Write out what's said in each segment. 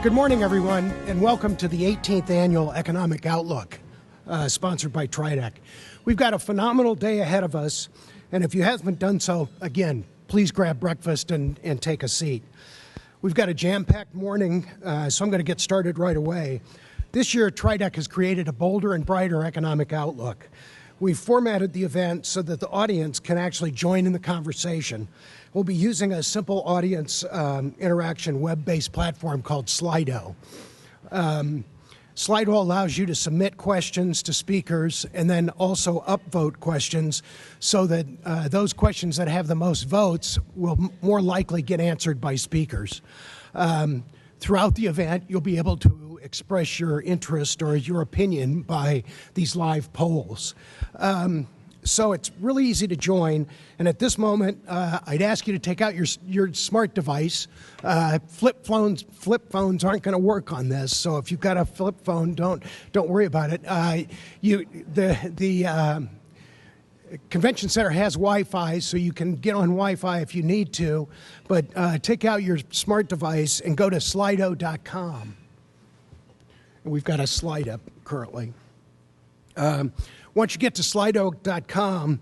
Good morning, everyone, and welcome to the 18th Annual Economic Outlook, sponsored by TRIDEC. We've got a phenomenal day ahead of us, and if you haven't done so, again, please grab breakfast and take a seat. We've got a jam-packed morning, so I'm going to get started right away. This year, TRIDEC has created a bolder and brighter economic outlook. We've formatted the event so that the audience can actually join in the conversation. We'll be using a simple audience interaction web-based platform called Slido. Slido allows you to submit questions to speakers and then also upvote questions so that those questions that have the most votes will more likely get answered by speakers. Throughout the event, you'll be able to express your interest or your opinion by these live polls. So it's really easy to join, and at this moment, I'd ask you to take out your smart device. Flip phones aren't going to work on this, so if you've got a flip phone, don't worry about it. The Convention Center has Wi-Fi, so you can get on Wi-Fi if you need to, but take out your smart device and go to slido.com. And we've got a slide up currently. Once you get to slido.com,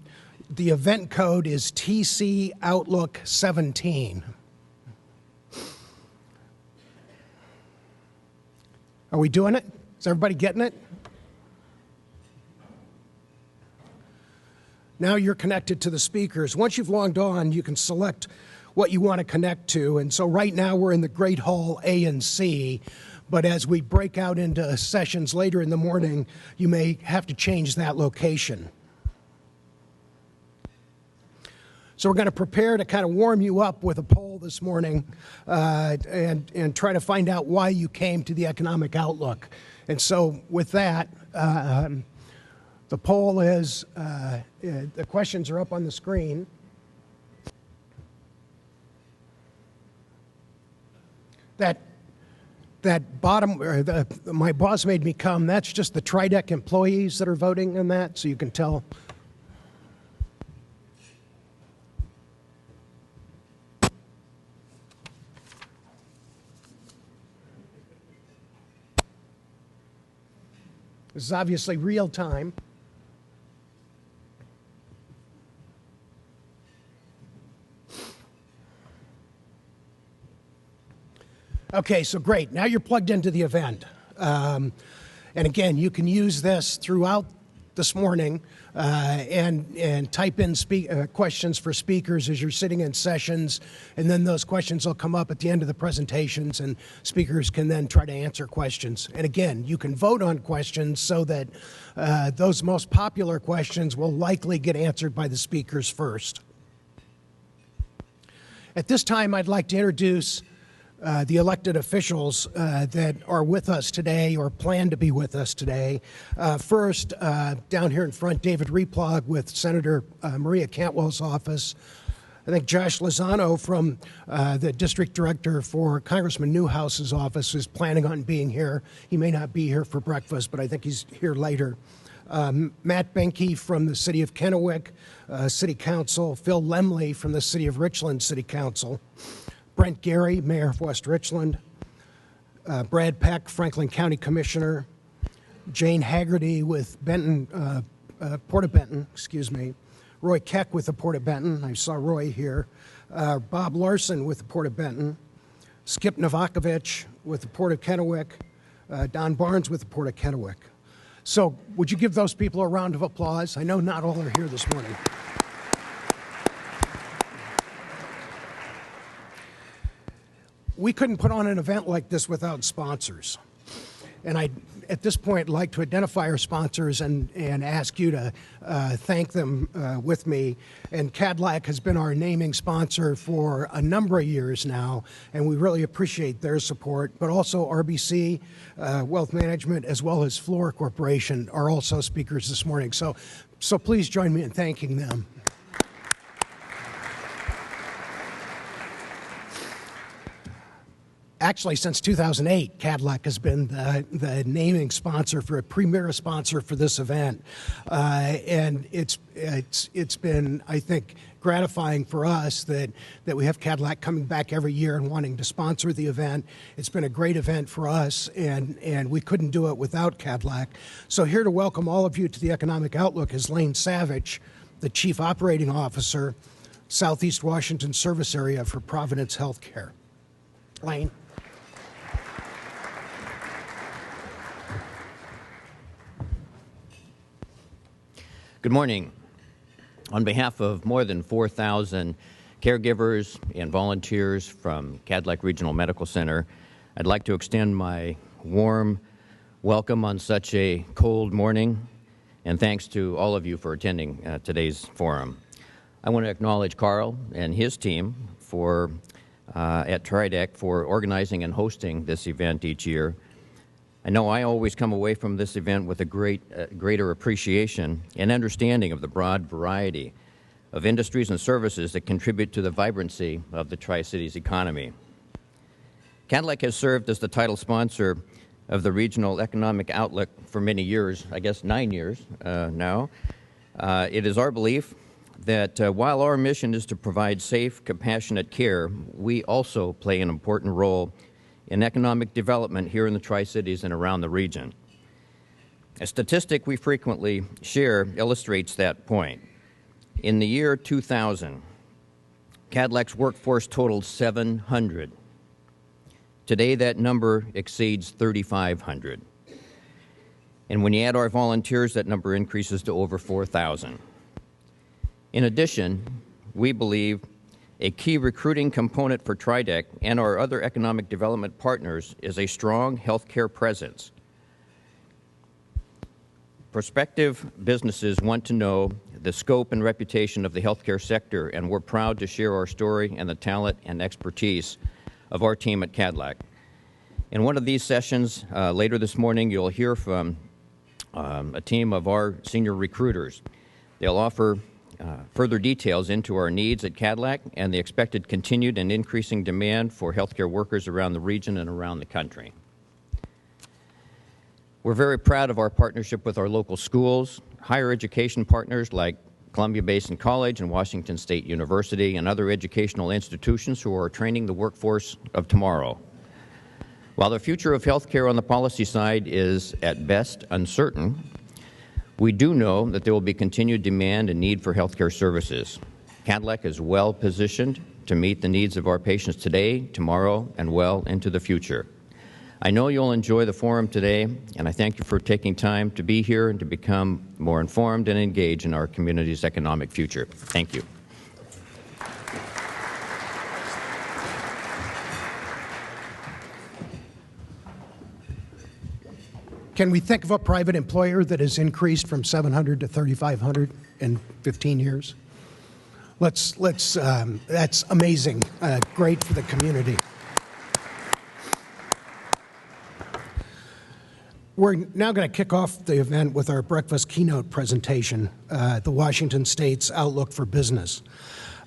the event code is TC Outlook 17. Are we doing it? Is everybody getting it? Now you're connected to the speakers. Once you've logged on, you can select what you want to connect to. And so right now we're in the Great Hall A and C. But as we break out into sessions later in the morning, you may have to change that location. So we're going to prepare to kind of warm you up with a poll this morning and try to find out why you came to the economic outlook. And so with that, the poll is, the questions are up on the screen. That bottom, my boss made me come, that's just the TRIDEC employees that are voting on that, so you can tell. This is obviously real time. Okay, so great. Now you're plugged into the event. And again, you can use this throughout this morning and type in questions for speakers as you're sitting in sessions, and then those questions will come up at the end of the presentations, and speakers can then try to answer questions. And again, you can vote on questions so that those most popular questions will likely get answered by the speakers first. At this time, I'd like to introduce the elected officials that are with us today or plan to be with us today. First, down here in front, David Replag with Senator Maria Cantwell's office. I think Josh Lozano from the district director for Congressman Newhouse's office is planning on being here. He may not be here for breakfast, but I think he's here later. Matt Benke from the City of Kennewick City Council. Phil Lemley from the City of Richland City Council. Brent Gary, Mayor of West Richland, Brad Peck, Franklin County Commissioner, Jane Haggerty with Benton, Port of Benton, excuse me, Roy Keck with the Port of Benton, I saw Roy here, Bob Larson with the Port of Benton, Skip Novakovich with the Port of Kennewick, Don Barnes with the Port of Kennewick. So would you give those people a round of applause? I know not all are here this morning. We couldn't put on an event like this without sponsors. And I'd, at this point, like to identify our sponsors and ask you to thank them with me. And Cadillac has been our naming sponsor for a number of years now, and we really appreciate their support. But also RBC Wealth Management, as well as Fluor Corporation, are also speakers this morning. So please join me in thanking them. Actually, since 2008, Cadillac has been the naming sponsor, for a premier sponsor for this event. And it's been, I think, gratifying for us that we have Cadillac coming back every year and wanting to sponsor the event. It's been a great event for us, and we couldn't do it without Cadillac. So here to welcome all of you to the Economic Outlook is Lane Savage, the Chief Operating Officer, Southeast Washington Service Area for Providence Healthcare. Lane. Good morning. On behalf of more than 4,000 caregivers and volunteers from Cadillac Regional Medical Center, I'd like to extend my warm welcome on such a cold morning, and thanks to all of you for attending today's forum. I want to acknowledge Carl and his team at TRIDEC for organizing and hosting this event each year. I know I always come away from this event with a greater appreciation and understanding of the broad variety of industries and services that contribute to the vibrancy of the Tri-Cities economy. Cadillac has served as the title sponsor of the Regional Economic Outlook for many years, I guess 9 years now. It is our belief that while our mission is to provide safe, compassionate care, we also play an important role in economic development here in the Tri-Cities and around the region. A statistic we frequently share illustrates that point. In the year 2000, Cadillac's workforce totaled 700. Today, that number exceeds 3,500. And when you add our volunteers, that number increases to over 4,000. In addition, we believe a key recruiting component for TRIDEC and our other economic development partners is a strong healthcare presence. Prospective businesses want to know the scope and reputation of the healthcare sector, and we're proud to share our story and the talent and expertise of our team at Cadillac. In one of these sessions later this morning, you'll hear from a team of our senior recruiters. They'll offer further details into our needs at Cadillac and the expected continued and increasing demand for healthcare workers around the region and around the country. We're very proud of our partnership with our local schools, higher education partners like Columbia Basin College and Washington State University, and other educational institutions who are training the workforce of tomorrow. While the future of healthcare on the policy side is at best uncertain, we do know that there will be continued demand and need for healthcare services. Cadillac is well positioned to meet the needs of our patients today, tomorrow, and well into the future. I know you'll enjoy the forum today, and I thank you for taking time to be here and to become more informed and engaged in our community's economic future. Thank you. Can we think of a private employer that has increased from 700 to 3,500 in 15 years? That's amazing. Great for the community. We're now going to kick off the event with our breakfast keynote presentation, the Washington State's Outlook for Business.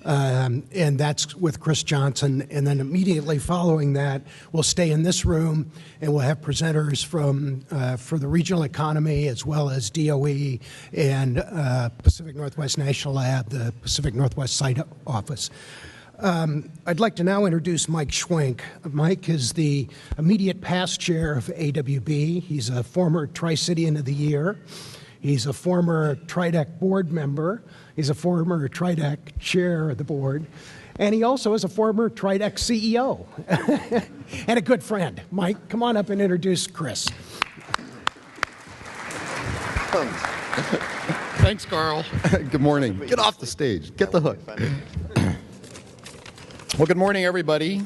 And that's with Chris Johnson. And then immediately following that, we'll stay in this room and we'll have presenters from for the regional economy as well as DOE and Pacific Northwest National Lab, the Pacific Northwest Site Office. I'd like to now introduce Mike Schwenk. Mike is the immediate past chair of AWB. He's a former Tri-Citian of the Year. He's a former TRIDEC board member. He's a former TRIDEC chair of the board. And he also is a former TRIDEC CEO and a good friend. Mike, come on up and introduce Chris. Thanks, Carl. Good morning. Get off the stage. Get the hook. Well, good morning, everybody.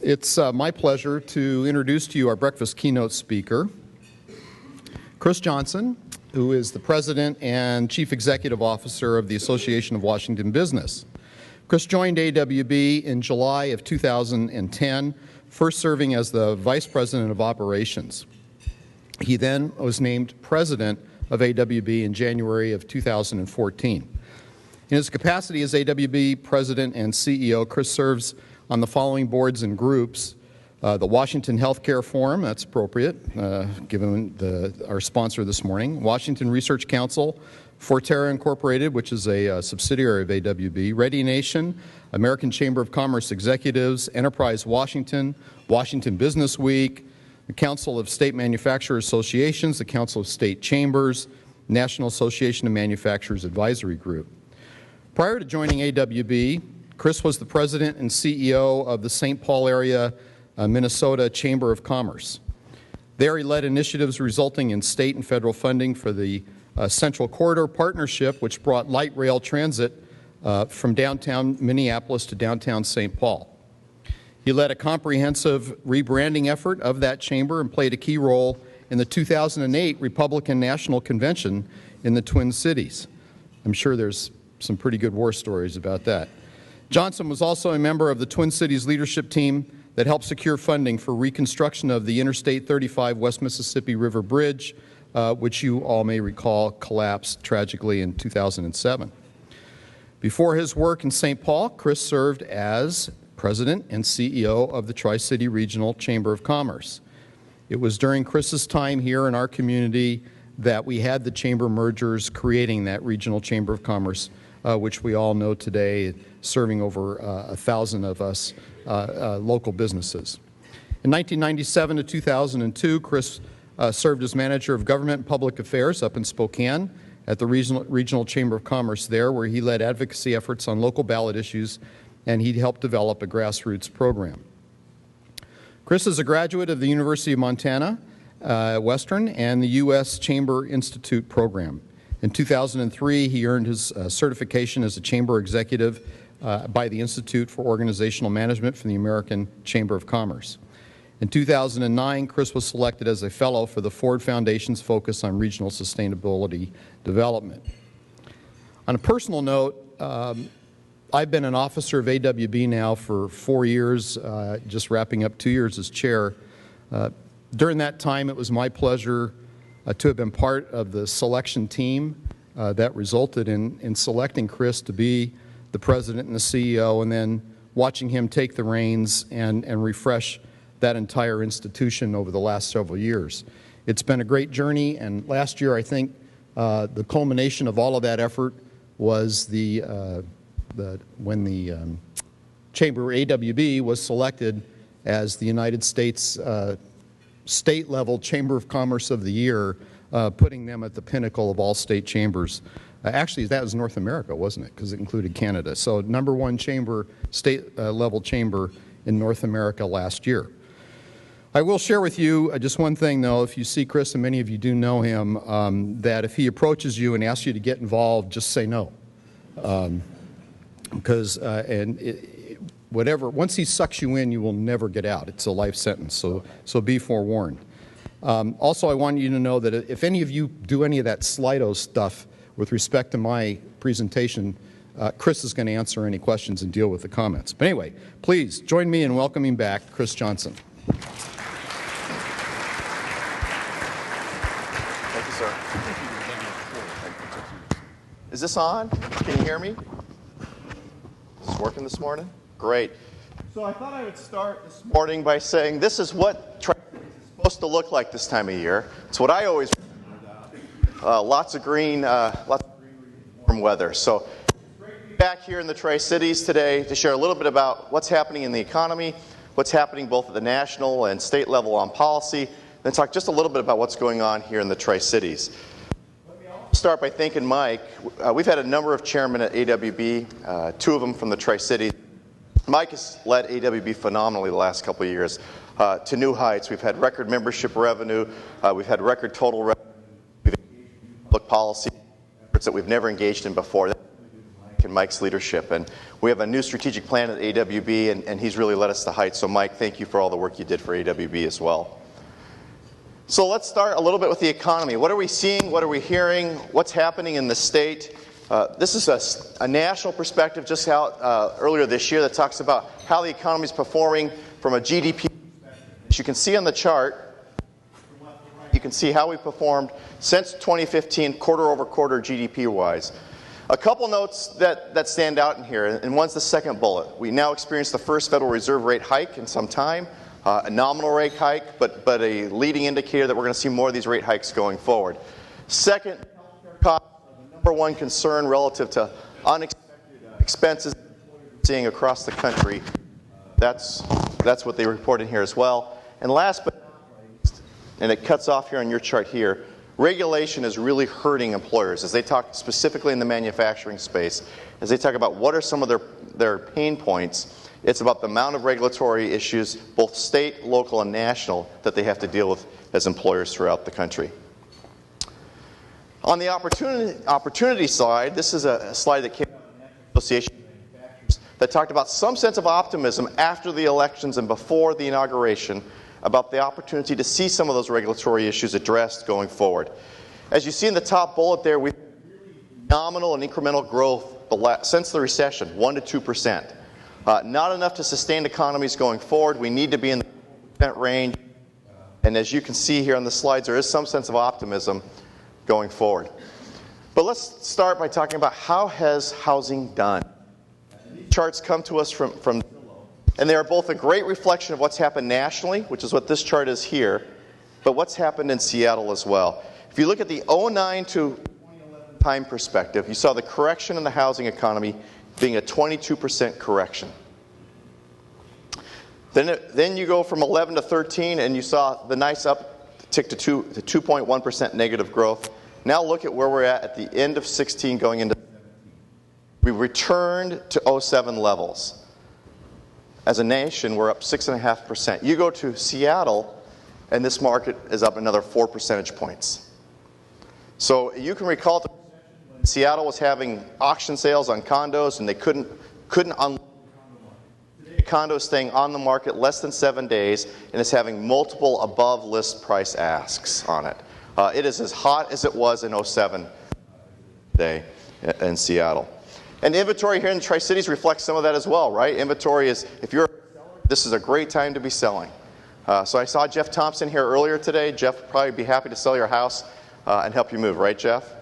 It's my pleasure to introduce to you our breakfast keynote speaker, Chris Johnson, who is the President and Chief Executive Officer of the Association of Washington Business. Chris joined AWB in July of 2010, first serving as the Vice President of Operations. He then was named President of AWB in January of 2014. In his capacity as AWB President and CEO, Chris serves on the following boards and groups: the Washington Healthcare Forum, that's appropriate, given our sponsor this morning, Washington Research Council, Forterra Incorporated, which is a subsidiary of AWB, Ready Nation, American Chamber of Commerce Executives, Enterprise Washington, Washington Business Week, the Council of State Manufacturers Associations, the Council of State Chambers, National Association of Manufacturers Advisory Group. Prior to joining AWB, Chris was the president and CEO of the St. Paul area Minnesota Chamber of Commerce. There he led initiatives resulting in state and federal funding for the Central Corridor Partnership, which brought light rail transit from downtown Minneapolis to downtown St. Paul. He led a comprehensive rebranding effort of that chamber and played a key role in the 2008 Republican National Convention in the Twin Cities. I'm sure there's some pretty good war stories about that. Johnson was also a member of the Twin Cities leadership team that helped secure funding for reconstruction of the Interstate 35 West Mississippi River Bridge, which you all may recall collapsed tragically in 2007. Before his work in St. Paul, Chris served as president and CEO of the Tri-City Regional Chamber of Commerce. It was during Chris's time here in our community that we had the chamber mergers creating that Regional Chamber of Commerce, which we all know today, serving over 1,000 of us local businesses. In 1997 to 2002, Chris served as manager of government and public affairs up in Spokane at the Regional Chamber of Commerce there, where he led advocacy efforts on local ballot issues, and he helped develop a grassroots program. Chris is a graduate of the University of Montana Western and the U.S. Chamber Institute program. In 2003, he earned his certification as a chamber executive by the Institute for Organizational Management from the American Chamber of Commerce. In 2009, Chris was selected as a fellow for the Ford Foundation's focus on regional sustainability development. On a personal note, I've been an officer of AWB now for 4 years, just wrapping up 2 years as chair. During that time, it was my pleasure to have been part of the selection team that resulted in selecting Chris to be the president and the CEO, and then watching him take the reins and refresh that entire institution over the last several years. It's been a great journey, and last year I think the culmination of all of that effort was when the Chamber AWB was selected as the United States state-level Chamber of Commerce of the Year, putting them at the pinnacle of all state chambers. Actually, that was North America, wasn't it? Because it included Canada. So #1 chamber, state-level chamber in North America last year. I will share with you just one thing, though. If you see Chris, and many of you do know him, that if he approaches you and asks you to get involved, just say no. Because once he sucks you in, you will never get out. It's a life sentence, so be forewarned. Also, I want you to know that if any of you do any of that Slido stuff with respect to my presentation, Chris is going to answer any questions and deal with the comments. But anyway, please join me in welcoming back Chris Johnson. Thank you, sir. Is this on? Can you hear me? Is this working this morning? Great. So I thought I would start this morning by saying this is what Tri-City is supposed to look like this time of year. It's what I always lots of green, warm weather. So it's great to be back here in the Tri-Cities today to share a little bit about what's happening in the economy, what's happening both at the national and state level on policy, then talk just a little bit about what's going on here in the Tri-Cities. Let me also start by thanking Mike. We've had a number of chairmen at AWB, 2 of them from the Tri-Cities. Mike has led AWB phenomenally the last couple of years to new heights. We've had record membership revenue. We've had record total revenue. We've engaged in public policy efforts that we've never engaged in before. That's in Mike's leadership. And we have a new strategic plan at AWB, and he's really led us to heights. So Mike, thank you for all the work you did for AWB as well. So let's start a little bit with the economy. What are we seeing? What are we hearing? What's happening in the state? This is a national perspective just out earlier this year that talks about how the economy is performing from a GDP perspective. As you can see on the chart, you can see how we performed since 2015, quarter over quarter GDP-wise. A couple notes that stand out in here, and one's the second bullet. We now experience the first Federal Reserve rate hike in some time. A nominal rate hike, but a leading indicator that we're going to see more of these rate hikes going forward. Second, healthcare costs are the number one concern relative to unexpected expenses we're seeing across the country. That's what they report in here as well. And last but not least, and it cuts off here on your chart here, regulation is really hurting employers as they talk specifically in the manufacturing space, as they talk about what are some of their pain points. It's about the amount of regulatory issues, both state, local, and national, that they have to deal with as employers throughout the country. On the opportunity side, this is a slide that came out of the National Association of Manufacturers that talked about some sense of optimism after the elections and before the inauguration about the opportunity to see some of those regulatory issues addressed going forward. As you see in the top bullet there, we've had really nominal and incremental growth since the recession, 1% to 2%. Not enough to sustain economies going forward. We need to be in the 4% range. And as you can see here on the slides, there is some sense of optimism going forward. But let's start by talking about how has housing done. These charts come to us from and they are both a great reflection of what's happened nationally, which is what this chart is here, but what's happened in Seattle as well. If you look at the 2009 to 2011 time perspective, you saw the correction in the housing economy being a 22% correction. Then you go from 11 to 13, and you saw the nice uptick to 2.1% negative growth. Now look at where we're at the end of 16 going into 17. We returned to 07 levels. As a nation, we're up 6.5%. You go to Seattle, and this market is up another 4 percentage points. So you can recall when Seattle was having auction sales on condos, and they couldn't unload the condo is staying on the market less than 7 days, and is having multiple above list price asks on it. It is as hot as it was in 07 today in Seattle. And inventory here in the Tri-Cities reflects some of that as well, right? Inventory is, if you're a seller, this is a great time to be selling. So I saw Jeff Thompson here earlier today. Jeff would probably be happy to sell your house and help you move, right, Jeff?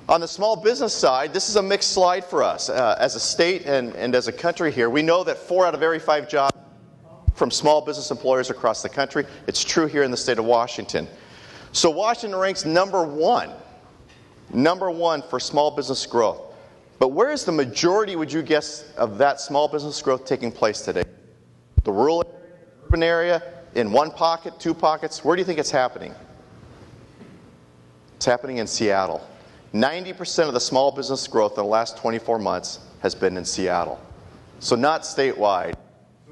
On the small business side, this is a mixed slide for us. As a state and as a country here, we know that 4 out of every 5 jobs come from small business employers across the country. It's true here in the state of Washington. So Washington ranks number one for small business growth. But where is the majority, would you guess, of that small business growth taking place today? The rural area, urban area, in one pocket, 2 pockets? Where do you think it's happening? It's happening in Seattle. 90% of the small business growth in the last 24 months has been in Seattle. So not statewide.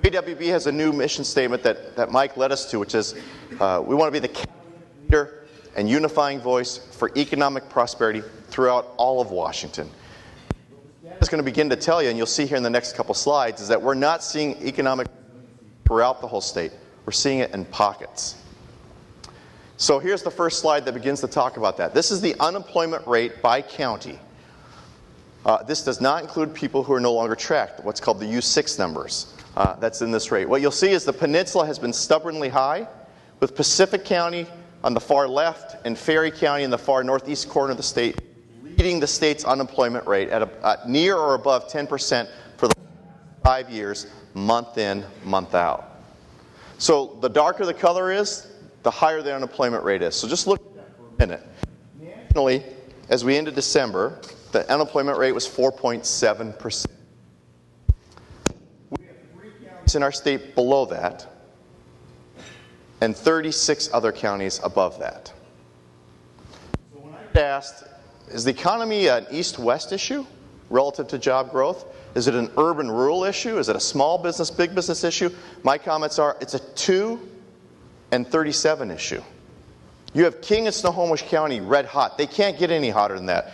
AWB has a new mission statement that Mike led us to, which is we want to be the leader and unifying voice for economic prosperity throughout all of Washington. What it's going to begin to tell you, and you'll see here in the next couple slides, is that we're not seeing economic throughout the whole state. We're seeing it in pockets. So here's the first slide that begins to talk about that. This is the unemployment rate by county. This does not include people who are no longer tracked, what's called the U6 numbers. That's in this rate. What you'll see is the peninsula has been stubbornly high, with Pacific County on the far left and Ferry County in the far northeast corner of the state leading the state's unemployment rate at near or above 10% for the 5 years, month in, month out. So the darker the color is, the higher the unemployment rate is. So just look at that for a minute. Nationally, as we ended December, the unemployment rate was 4.7%. We have 3 counties in our state below that, and 36 other counties above that. So when I asked, is the economy an east-west issue relative to job growth? Is it an urban-rural issue? Is it a small business, big business issue? My comments are, it's a 2 and 37 issue. You have King and Snohomish County red hot. They can't get any hotter than that.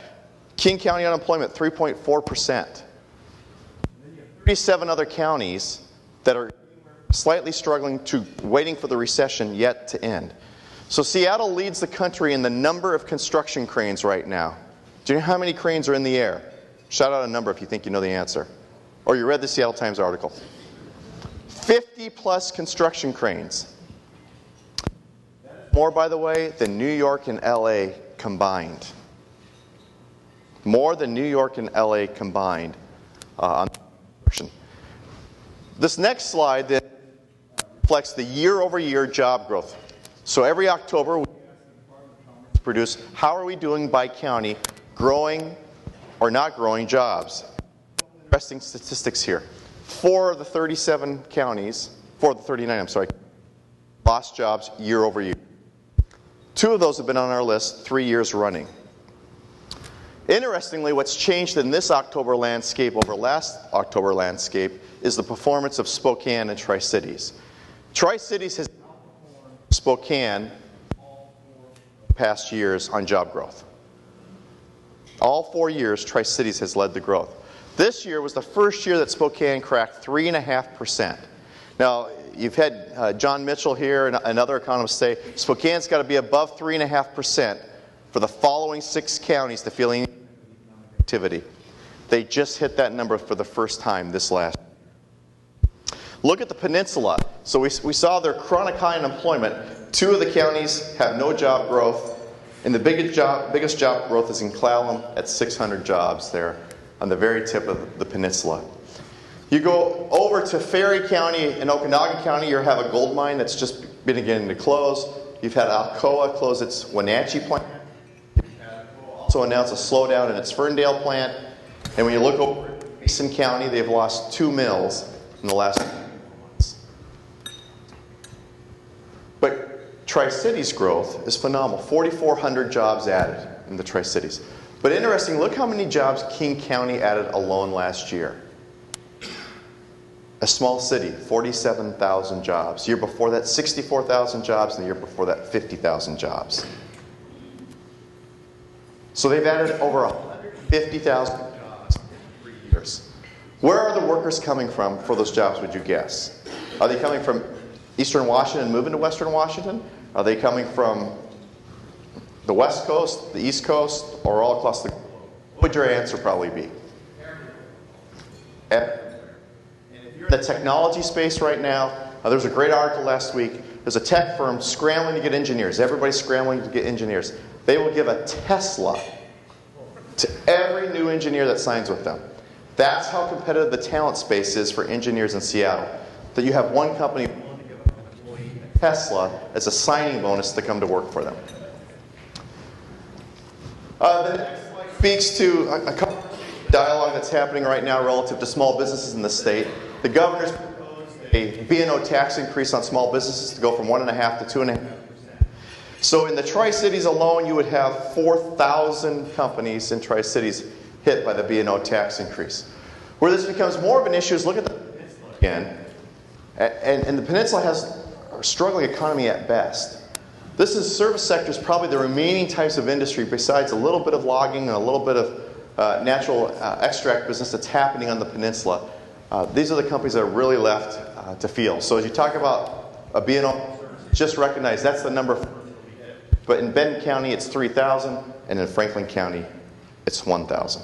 King County unemployment, 3.4%. 37 other counties that are slightly struggling to waiting for the recession yet to end. So Seattle leads the country in the number of construction cranes right now. Do you know how many cranes are in the air? Shout out a number if you think you know the answer. Or you read the Seattle Times article. 50 plus construction cranes. More, by the way, than New York and LA combined. More than New York and LA combined on construction. This next slide then reflects the year-over-year job growth. So every October, we produce how are we doing by county, growing or not growing jobs. Interesting statistics here. 4 of the 37 counties, 4 of the 39, I'm sorry, lost jobs year over year. 2 of those have been on our list 3 years running. Interestingly, what's changed in this October landscape over last October landscape is the performance of Spokane and Tri-Cities. Tri-Cities has outperformed Spokane all 4 past years on job growth. All 4 years, Tri-Cities has led the growth. This year was the first year that Spokane cracked 3.5%. Now, you've had John Mitchell here and other economists say Spokane's got to be above 3.5% for the following 6 counties to feel any activity. They just hit that number for the first time this last year. Look at the peninsula. So we saw their chronic high unemployment. 2 of the counties have no job growth, and the biggest job growth is in Clallam at 600 jobs there on the very tip of the peninsula. You go over to Ferry County and Okanagan County, you have a gold mine that's just beginning to close. You've had Alcoa close its Wenatchee plant. Also announced a slowdown in its Ferndale plant. And when you look over at Mason County, they've lost 2 mills in the last 2 months. But Tri-Cities growth is phenomenal. 4,400 jobs added in the Tri-Cities. But interesting, look how many jobs King County added alone last year. A small city, 47,000 jobs. Year before that, 64,000 jobs, and the year before that, 50,000 jobs. So they've added over 150,000 jobs in 3 years. Where are the workers coming from for those jobs, would you guess? Are they coming from Eastern Washington and moving to Western Washington? Are they coming from the West Coast, the East Coast, or all across the globe? What would your answer probably be? And if you're in the technology space right now, there was a great article last week. There's a tech firm scrambling to get engineers. Everybody's scrambling to get engineers. They will give a Tesla to every new engineer that signs with them. That's how competitive the talent space is for engineers in Seattle. That you have one company willing to give an employee a Tesla as a signing bonus to come to work for them. The next slide speaks to a couple of dialogue that's happening right now relative to small businesses in the state. The governor's proposed a B&O tax increase on small businesses to go from 1.5% to 2.5%. So in the Tri-Cities alone, you would have 4,000 companies in Tri-Cities hit by the B&O tax increase. Where this becomes more of an issue is look at the peninsula again. And the peninsula has a struggling economy at best. This is service sector is probably the remaining types of industry besides a little bit of logging and a little bit of natural extract business that's happening on the peninsula. These are the companies that are really left to feel. So as you talk about a B&O, just recognize that's the number. But in Benton County, it's 3,000, and in Franklin County, it's 1,000.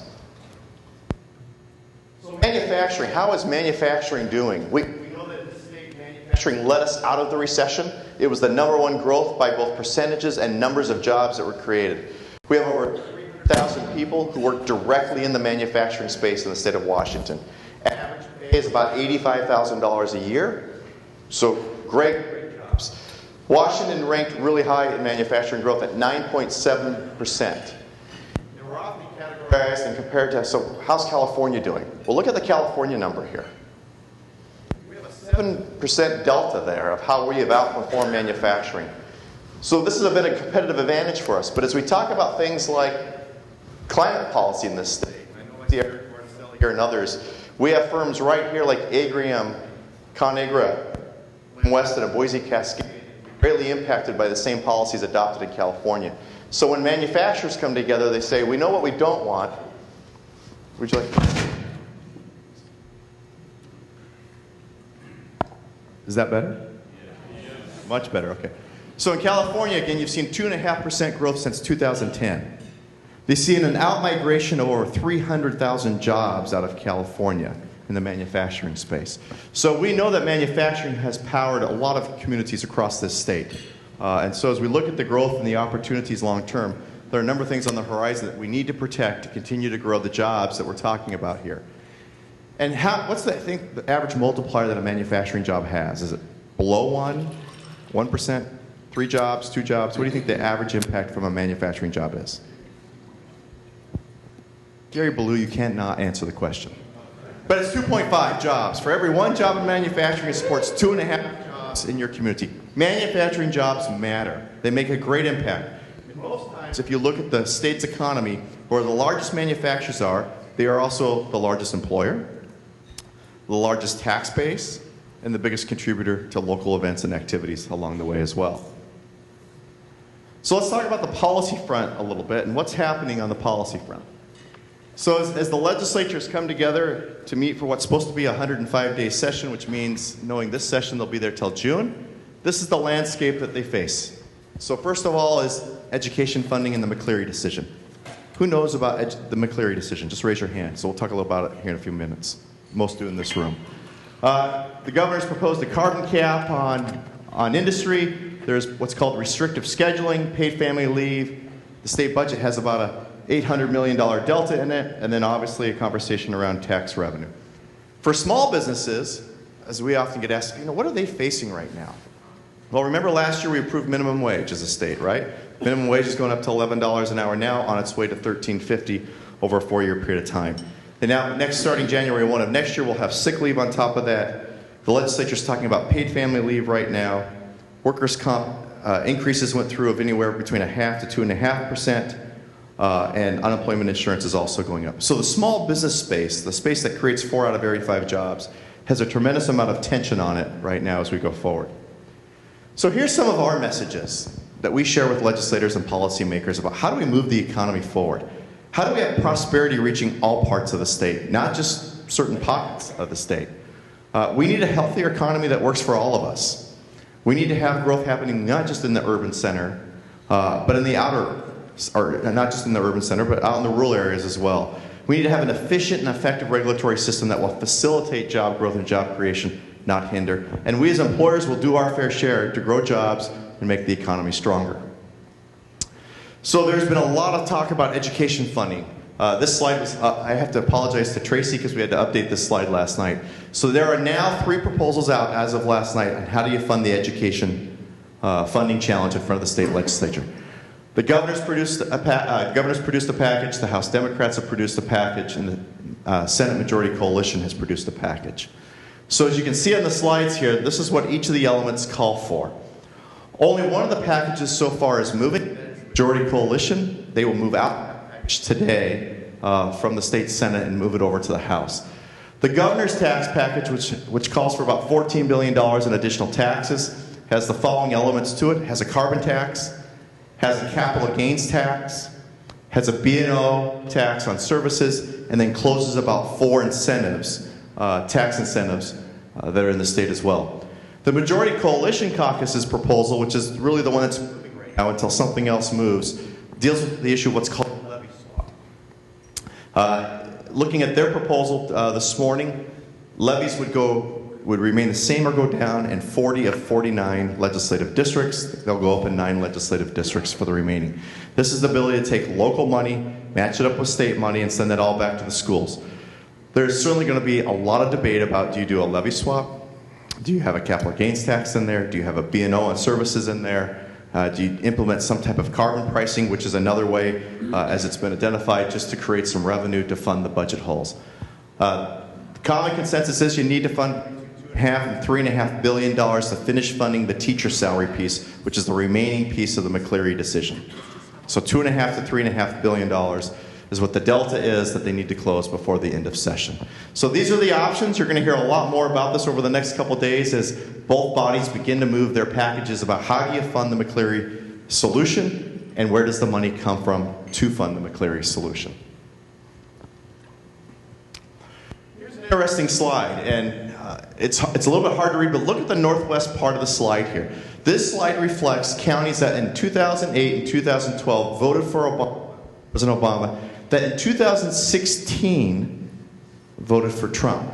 So manufacturing, how is manufacturing doing? We know that this state manufacturing led us out of the recession. It was the #1 growth by both percentages and numbers of jobs that were created. We have over 300,000 people who work directly in the manufacturing space in the state of Washington. Average pay is about $85,000 a year. So great jobs. Washington ranked really high in manufacturing growth at 9.7%. And we're often categorized and compared to, so how's California doing? Well, look at the California number here. We have a 7% delta there of how we have outperformed manufacturing. So this has been a competitive advantage for us. But as we talk about things like climate policy in this state, I know the Air Force here and others, we have firms right here like Agrium, Conagra, Weston, and Boise Cascade, greatly impacted by the same policies adopted in California. So when manufacturers come together, they say, we know what we don't want. Would you like to? Is that better? Yeah. Much better, okay. So in California, again, you've seen 2.5% growth since 2010. They see an outmigration of over 300,000 jobs out of California in the manufacturing space. So we know that manufacturing has powered a lot of communities across this state. And so as we look at the growth and the opportunities long term, there are a number of things on the horizon that we need to protect to continue to grow the jobs that we're talking about here. And what's the average multiplier that a manufacturing job has? Is it below 1%, 3 jobs, 2 jobs? What do you think the average impact from a manufacturing job is? Gary Ballou, you can't not answer the question. But it's 2.5 jobs. For every 1 job in manufacturing, it supports 2.5 jobs in your community. Manufacturing jobs matter. They make a great impact. And most times, if you look at the state's economy, where the largest manufacturers are, they are also the largest employer, the largest tax base, and the biggest contributor to local events and activities along the way as well. So let's talk about the policy front a little bit and what's happening on the policy front. So as the legislatures come together to meet for what's supposed to be a 105-day session, which means knowing this session they'll be there till June, this is the landscape that they face. So first of all is education funding and the McCleary decision. Who knows about the McCleary decision? Just raise your hand. So we'll talk a little about it here in a few minutes. Most do in this room. The governor's proposed a carbon cap on industry. There's what's called restrictive scheduling, paid family leave. The state budget has about a $800 million delta in it, and then obviously a conversation around tax revenue. For small businesses, as we often get asked, what are they facing right now? Well, remember last year we approved minimum wage as a state, right? Minimum wage is going up to $11 an hour now, on its way to $13.50 over a 4-year period of time. And now, starting January 1 of next year, we'll have sick leave on top of that. The legislature's talking about paid family leave right now. Workers' comp increases went through of anywhere between 0.5% to 2.5%. And unemployment insurance is also going up. So the small business space, the space that creates 4 out of every 5 jobs, has a tremendous amount of tension on it right now as we go forward. So here's some of our messages that we share with legislators and policymakers about how do we move the economy forward? How do we have prosperity reaching all parts of the state, not just certain pockets of the state? We need a healthier economy that works for all of us. We need to have growth happening not just in the urban center, but in the outer, or not just in the urban center, but out in the rural areas as well. We need to have an efficient and effective regulatory system that will facilitate job growth and job creation, not hinder. And we as employers will do our fair share to grow jobs and make the economy stronger. So there's been a lot of talk about education funding. This slide was, I have to apologize to Tracy because we had to update this slide last night. So there are now 3 proposals out as of last night on how do you fund the education funding challenge in front of the state legislature. The governor's produced a package, the House Democrats have produced a package, and the Senate Majority Coalition has produced a package. So as you can see on the slides here, this is what each of the elements call for. Only one of the packages so far is moving. Majority Coalition, they will move out today from the state Senate and move it over to the House. The governor's tax package, which calls for about $14 billion in additional taxes, has the following elements to it. It has a carbon tax, has a capital gains tax, has a B&O tax on services, and then closes about 4 incentives, tax incentives that are in the state as well. The Majority Coalition Caucus's proposal, which is really the one that's moving right now until something else moves, deals with the issue of what's called a levy swap. Looking at their proposal this morning, levies would remain the same or go down in 40 of 49 legislative districts. They'll go up in 9 legislative districts for the remaining. This is the ability to take local money, match it up with state money, and send it all back to the schools. There's certainly going to be a lot of debate about, do you do a levy swap? Do you have a capital gains tax in there? Do you have a B&O on services in there? Do you implement some type of carbon pricing, which is another way, as it's been identified, just to create some revenue to fund the budget holes? The common consensus is you need to fund $2.5 and $3.5 billion to finish funding the teacher salary piece, which is the remaining piece of the McCleary decision. So $2.5 to $3.5 billion is what the delta is that they need to close before the end of session. So these are the options. You're going to hear a lot more about this over the next couple of days as both bodies begin to move their packages about how do you fund the McCleary solution and where does the money come from to fund the McCleary solution. Here's an interesting slide, and it's a little bit hard to read, but look at the northwest part of the slide here. This slide reflects counties that in 2008 and 2012 voted for President Obama, that in 2016 voted for Trump.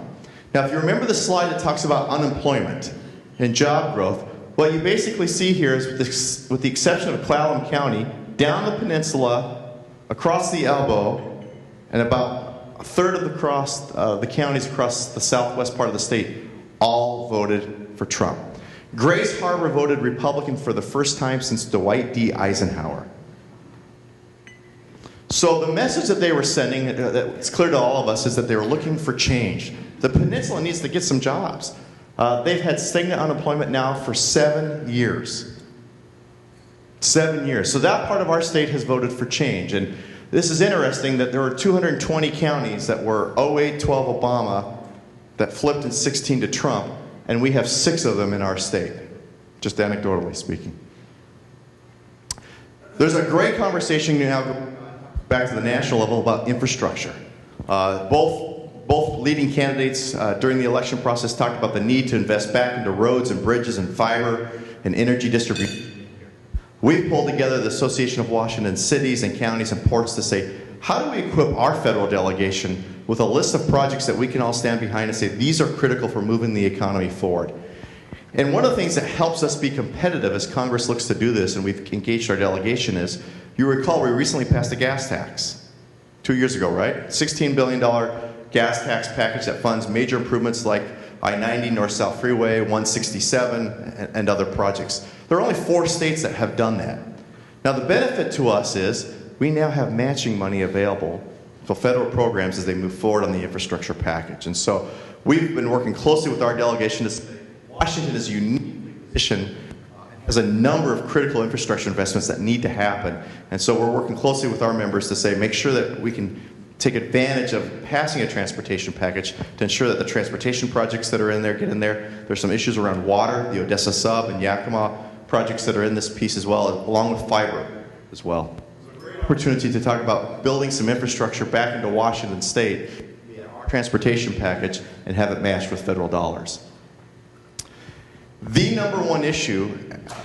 Now, if you remember the slide that talks about unemployment and job growth, what you basically see here is, with the exception of Clallam County, down the peninsula, across the elbow, and about a third of the counties across the southwest part of the state all voted for Trump. Grace Harbor voted Republican for the first time since Dwight D. Eisenhower. So the message that they were sending, that's clear to all of us, is that they were looking for change. The peninsula needs to get some jobs. They've had stagnant unemployment now for 7 years. 7 years. So that part of our state has voted for change. And this is interesting that there were 220 counties that were 08-12 Obama that flipped in 16 to Trump, and we have 6 of them in our state, just anecdotally speaking. There's a great conversation now going back to the national level about infrastructure. Both leading candidates during the election process talked about the need to invest back into roads and bridges and fiber and energy distribution. We've pulled together the Association of Washington Cities and Counties and Ports to say, how do we equip our federal delegation with a list of projects that we can all stand behind and say, these are critical for moving the economy forward? And one of the things that helps us be competitive as Congress looks to do this, and we've engaged our delegation, is, you recall we recently passed a gas tax 2 years ago, right? $16 billion gas tax package that funds major improvements like I-90 North-South Freeway, 167, and other projects. There are only 4 states that have done that. Now the benefit to us is we now have matching money available for federal programs as they move forward on the infrastructure package. And so we've been working closely with our delegation to say Washington is uniquely positioned, has a number of critical infrastructure investments that need to happen. And so we're working closely with our members to say, make sure that we can take advantage of passing a transportation package to ensure that the transportation projects that are in there get in there. There's some issues around water, the Odessa Sub and Yakima projects that are in this piece as well, along with fiber as well. Opportunity to talk about building some infrastructure back into Washington State, transportation package, and have it matched with federal dollars. The number one issue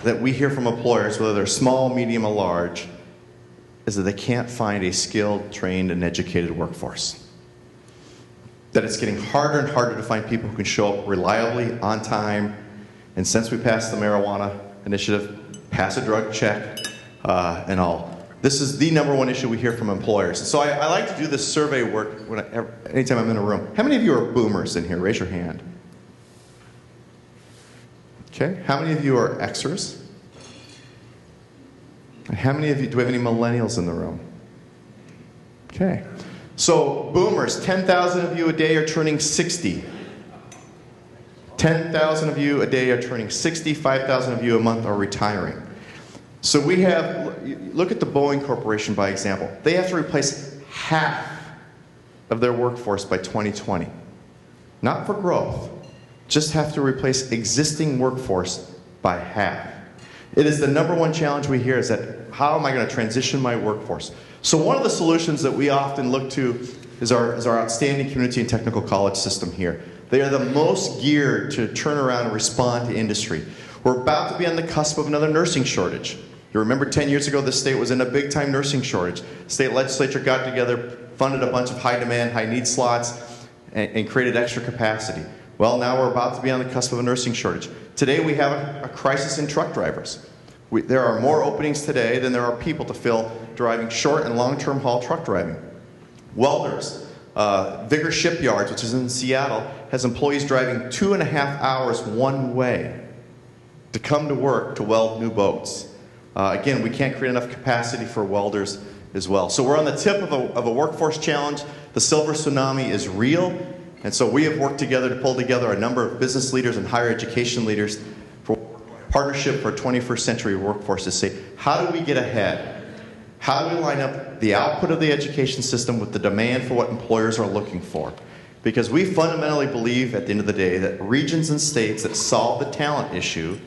that we hear from employers, whether they're small, medium, or large, is that they can't find a skilled, trained, and educated workforce. That it's getting harder and harder to find people who can show up reliably, on time, and since we passed the marijuana initiative, pass a drug check, and all. This is the number one issue we hear from employers. So I like to do this survey work anytime I'm in a room. How many of you are boomers in here? Raise your hand. Okay. How many of you are Xers? How many of you, do we have any millennials in the room? Okay. So boomers, 10,000 of you a day are turning 60. 10,000 of you a day are turning 60. 5,000 of you a month are retiring. So we have, look at the Boeing Corporation by example. They have to replace half of their workforce by 2020. Not for growth, just have to replace existing workforce by half. It is the number one challenge we hear, is that how am I going to transition my workforce? So one of the solutions that we often look to is our outstanding community and technical college system here. They are the most geared to turn around and respond to industry. We're about to be on the cusp of another nursing shortage. You remember 10 years ago, this state was in a big-time nursing shortage. State legislature got together, funded a bunch of high-demand, high-need slots, and created extra capacity. Well, now we're about to be on the cusp of a nursing shortage. Today, we have a crisis in truck drivers. There are more openings today than there are people to fill driving short and long-term haul truck driving. Welders, Vigor Shipyards, which is in Seattle, has employees driving 2.5 hours one way to come to work to weld new boats. Again, we can't create enough capacity for welders as well. So we're on the tip of a workforce challenge. The silver tsunami is real, and so we have worked together to pull together a number of business leaders and higher education leaders for partnership for a 21st century workforce to say, how do we get ahead? How do we line up the output of the education system with the demand for what employers are looking for? Because we fundamentally believe at the end of the day that regions and states that solve the talent issue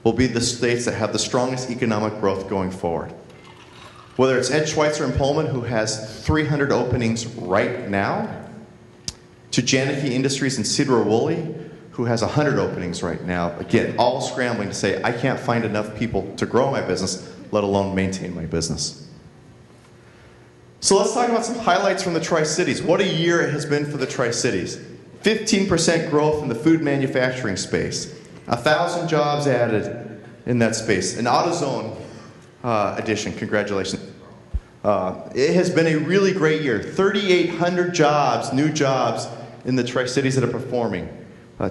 will be the states that have the strongest economic growth going forward. Whether it's Ed Schweitzer in Pullman, who has 300 openings right now, to Janeke Industries in Cedar-Woolley, who has 100 openings right now, again, all scrambling to say, I can't find enough people to grow my business, let alone maintain my business. So let's talk about some highlights from the Tri-Cities. What a year it has been for the Tri-Cities. 15% growth in the food manufacturing space. 1,000 jobs added in that space. An AutoZone addition, congratulations. It has been a really great year. 3,800 jobs, new jobs in the Tri-Cities that are performing.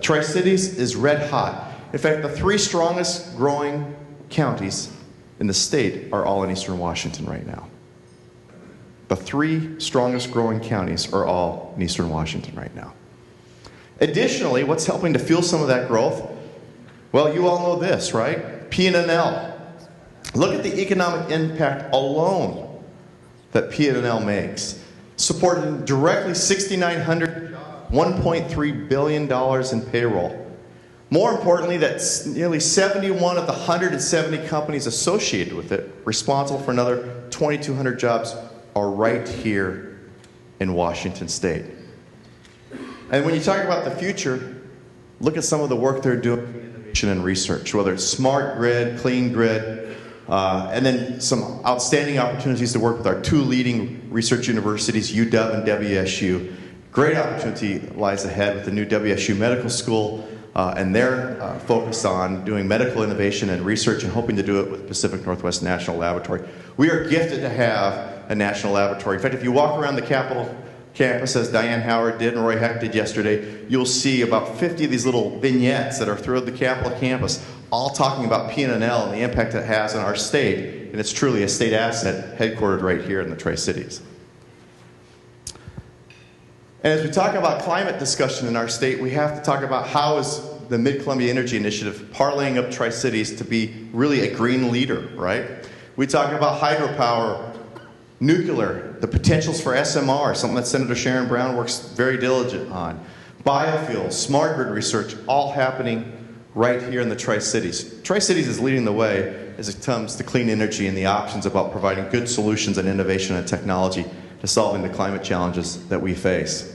Tri-Cities is red hot. In fact, the 3 strongest growing counties in the state are all in eastern Washington right now. The 3 strongest growing counties are all in eastern Washington right now. Additionally, what's helping to fuel some of that growth? Well, you all know this, right? P&L. Look at the economic impact alone that P&L makes. Supporting directly 6,900 jobs, $1.3 billion in payroll. More importantly, that's nearly 71 of the 170 companies associated with it, responsible for another 2,200 jobs, are right here in Washington State. And when you talk about the future, look at some of the work they're doing in innovation and research, whether it's smart grid, clean grid, and then some outstanding opportunities to work with our 2 leading research universities, UW and WSU. Great opportunity lies ahead with the new WSU Medical School, and they're focused on doing medical innovation and research and hoping to do it with Pacific Northwest National Laboratory. We are gifted to have a national laboratory. In fact, if you walk around the Capitol campus, as Diane Howard did and Roy Heck did yesterday, you'll see about 50 of these little vignettes that are throughout the Capitol campus, all talking about P&L and the impact it has on our state, and it's truly a state asset headquartered right here in the Tri-Cities. And as we talk about climate discussion in our state, we have to talk about how is the Mid-Columbia Energy Initiative parlaying up Tri-Cities to be really a green leader, right? We talk about hydropower, nuclear, the potentials for SMR, something that Senator Sharon Brown works very diligent on. Biofuels, smart grid research, all happening right here in the Tri-Cities. Tri-Cities is leading the way as it comes to clean energy and the options about providing good solutions and innovation and technology to solving the climate challenges that we face.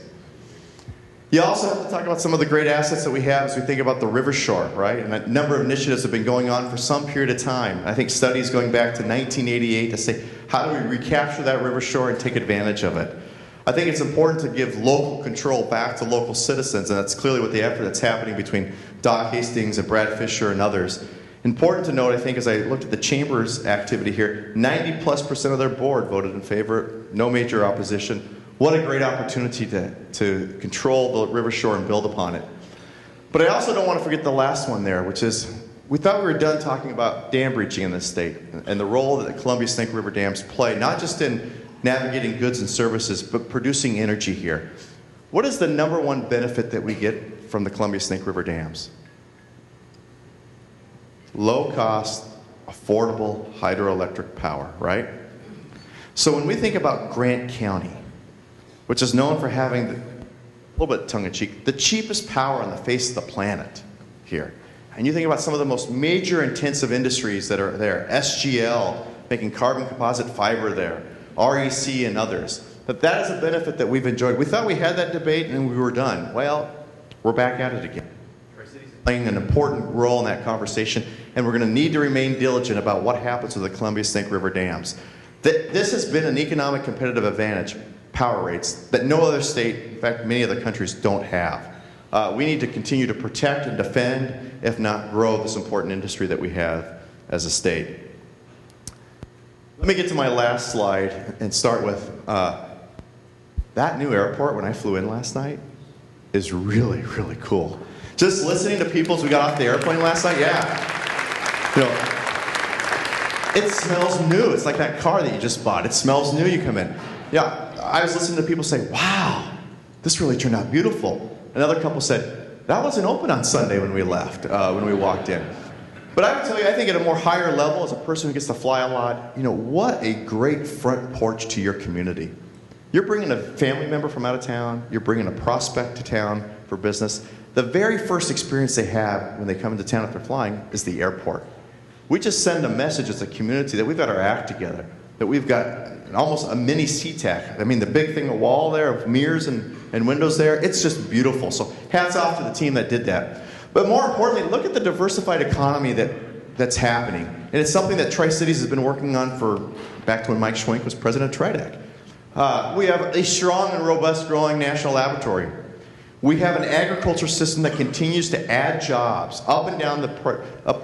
You also have to talk about some of the great assets that we have as we think about the river shore, right? And a number of initiatives have been going on for some period of time. I think studies going back to 1988 to say, how do we recapture that river shore and take advantage of it? I think it's important to give local control back to local citizens, and that's clearly what the effort that's happening between Doc Hastings and Brad Fisher and others. Important to note, I think, as I looked at the Chamber's activity here, 90+% of their board voted in favor, no major opposition. What a great opportunity to control the river shore and build upon it. But I also don't want to forget the last one there, which is, we thought we were done talking about dam breaching in this state and the role that the Columbia Snake River dams play, not just in navigating goods and services, but producing energy here. What is the #1 benefit that we get from the Columbia Snake River dams? Low cost, affordable hydroelectric power, right? So when we think about Grant County, which is known for having, a little bit tongue-in-cheek, the cheapest power on the face of the planet here. And you think about some of the most major intensive industries that are there, SGL, making carbon composite fiber there, REC and others. But that is a benefit that we've enjoyed. We thought we had that debate and we were done. Well, we're back at it again. Tri-Cities is playing an important role in that conversation, and we're going to need to remain diligent about what happens with the Columbia Snake River dams. This has been an economic competitive advantage, power rates, that no other state, in fact, many other countries don't have. We need to continue to protect and defend, if not grow, this important industry that we have as a state. Let me get to my last slide and start with that new airport when I flew in last night is really, really cool. Just listening to people as we got off the airplane last night, yeah. You know, it smells new. It's like that car that you just bought. It smells new, you come in. Yeah, I was listening to people say, wow, this really turned out beautiful. Another couple said, that wasn't open on Sunday when we left, when we walked in. But I would tell you, I think at a more higher level, as a person who gets to fly a lot, you know, what a great front porch to your community. You're bringing a family member from out of town, you're bringing a prospect to town for business. The very first experience they have when they come into town if they're flying is the airport. We just send a message as a community that we've got our act together, that we've got almost a mini SeaTac. I mean, the big thing, a wall there of mirrors and windows there, it's just beautiful. So hats off to the team that did that. But more importantly, look at the diversified economy that's happening. And it's something that Tri-Cities has been working on for, back to when Mike Schwenk was president of TRIDEC. We have a strong and robust growing national laboratory. We have an agriculture system that continues to add jobs up and down the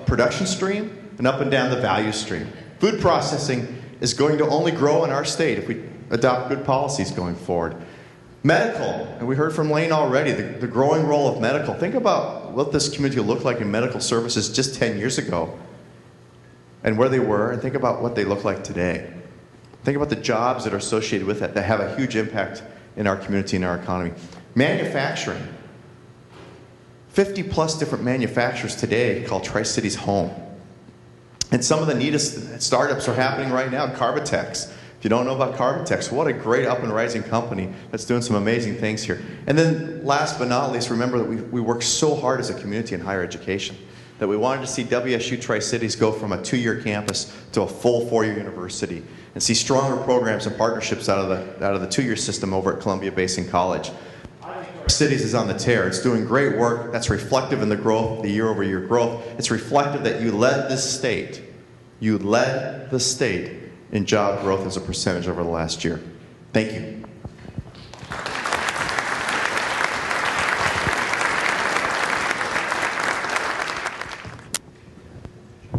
production stream and up and down the value stream. Food processing is going to only grow in our state if we adopt good policies going forward. Medical, and we heard from Lane already, the growing role of medical. Think about what this community looked like in medical services just 10 years ago and where they were, and think about what they look like today. Think about the jobs that are associated with that have a huge impact in our community and our economy. Manufacturing. 50 plus different manufacturers today call Tri-Cities home. And some of the neatest startups are happening right now. Carbitex. If you don't know about Carbitex, what a great up and rising company that's doing some amazing things here. And then last but not least, remember that we work so hard as a community in higher education that we wanted to see WSU Tri-Cities go from a 2-year campus to a full 4-year university and see stronger programs and partnerships out of the 2-year system over at Columbia Basin College. Cities is on the tear. It's doing great work. That's reflective in the growth, the year-over-year growth. It's reflective that you led this state. You led the state in job growth as a percentage over the last year. Thank you.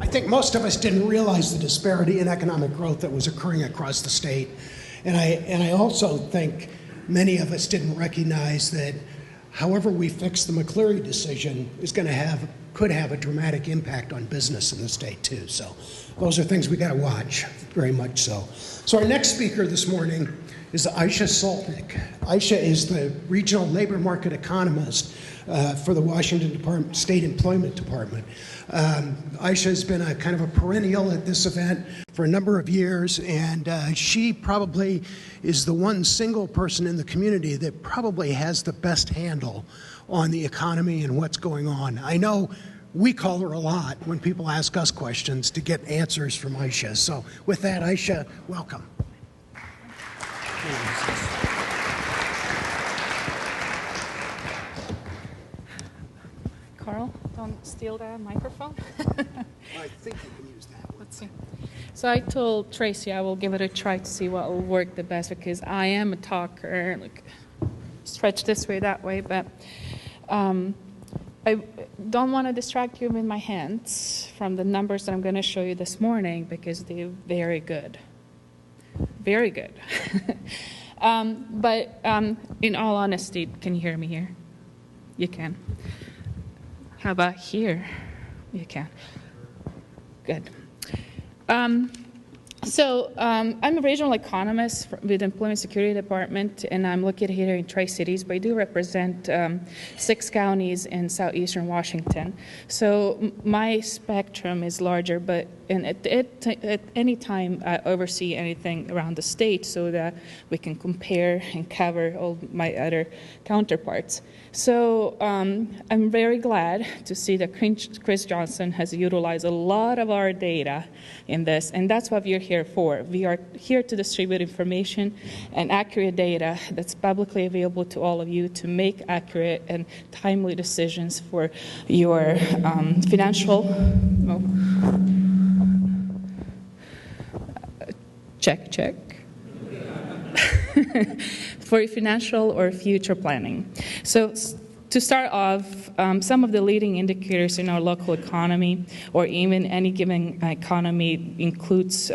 I think most of us didn't realize the disparity in economic growth that was occurring across the state. And I also think many of us didn't recognize that however we fix the McCleary decision could have a dramatic impact on business in the state too. So those are things we got to watch, very much so. So our next speaker this morning is Aisha Soltnick. Aisha is the regional labor market economist for the Washington State Employment Department. Aisha has been a kind of a perennial at this event for a number of years, and she probably is the one single person in the community that probably has the best handle on the economy and what's going on. I know we call her a lot when people ask us questions to get answers from Aisha. So with that, Aisha, welcome. Carl, don't steal the microphone. I think you can use that one. Let's see. So I told Tracy I will give it a try to see what will work the best because I am a talker, like stretch this way, that way, but I don't want to distract you with my hands from the numbers that I'm going to show you this morning because they're very good. Very good. But in all honesty, can you hear me here? You can. How about here? You can. Good. So I'm a regional economist with the Employment Security Department, and I'm located here in Tri-Cities, but I do represent 6 counties in southeastern Washington. So my spectrum is larger, but at any time I oversee anything around the state so that we can compare and cover all my other counterparts. So I'm very glad to see that Chris Johnson has utilized a lot of our data in this, and that's what we're here for. We are here to distribute information and accurate data that's publicly available to all of you to make accurate and timely decisions for your financial check for your financial or future planning. So to start off, some of the leading indicators in our local economy, or even any given economy, includes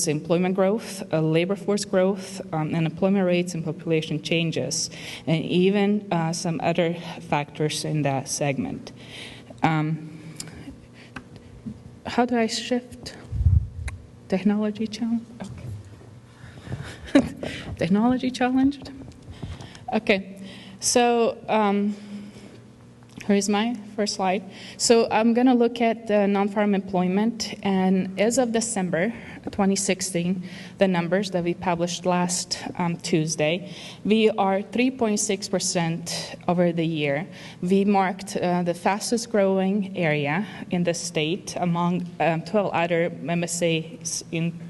employment growth, labor force growth, unemployment rates, and population changes, and even some other factors in that segment. How do I shift? Technology challenge? Okay. Technology challenged? Okay. So here's my first slide. So I'm going to look at the non-farm employment, and as of December 2016, the numbers that we published last Tuesday, we are 3.6% over the year. We marked the fastest growing area in the state among 12 other MSAs in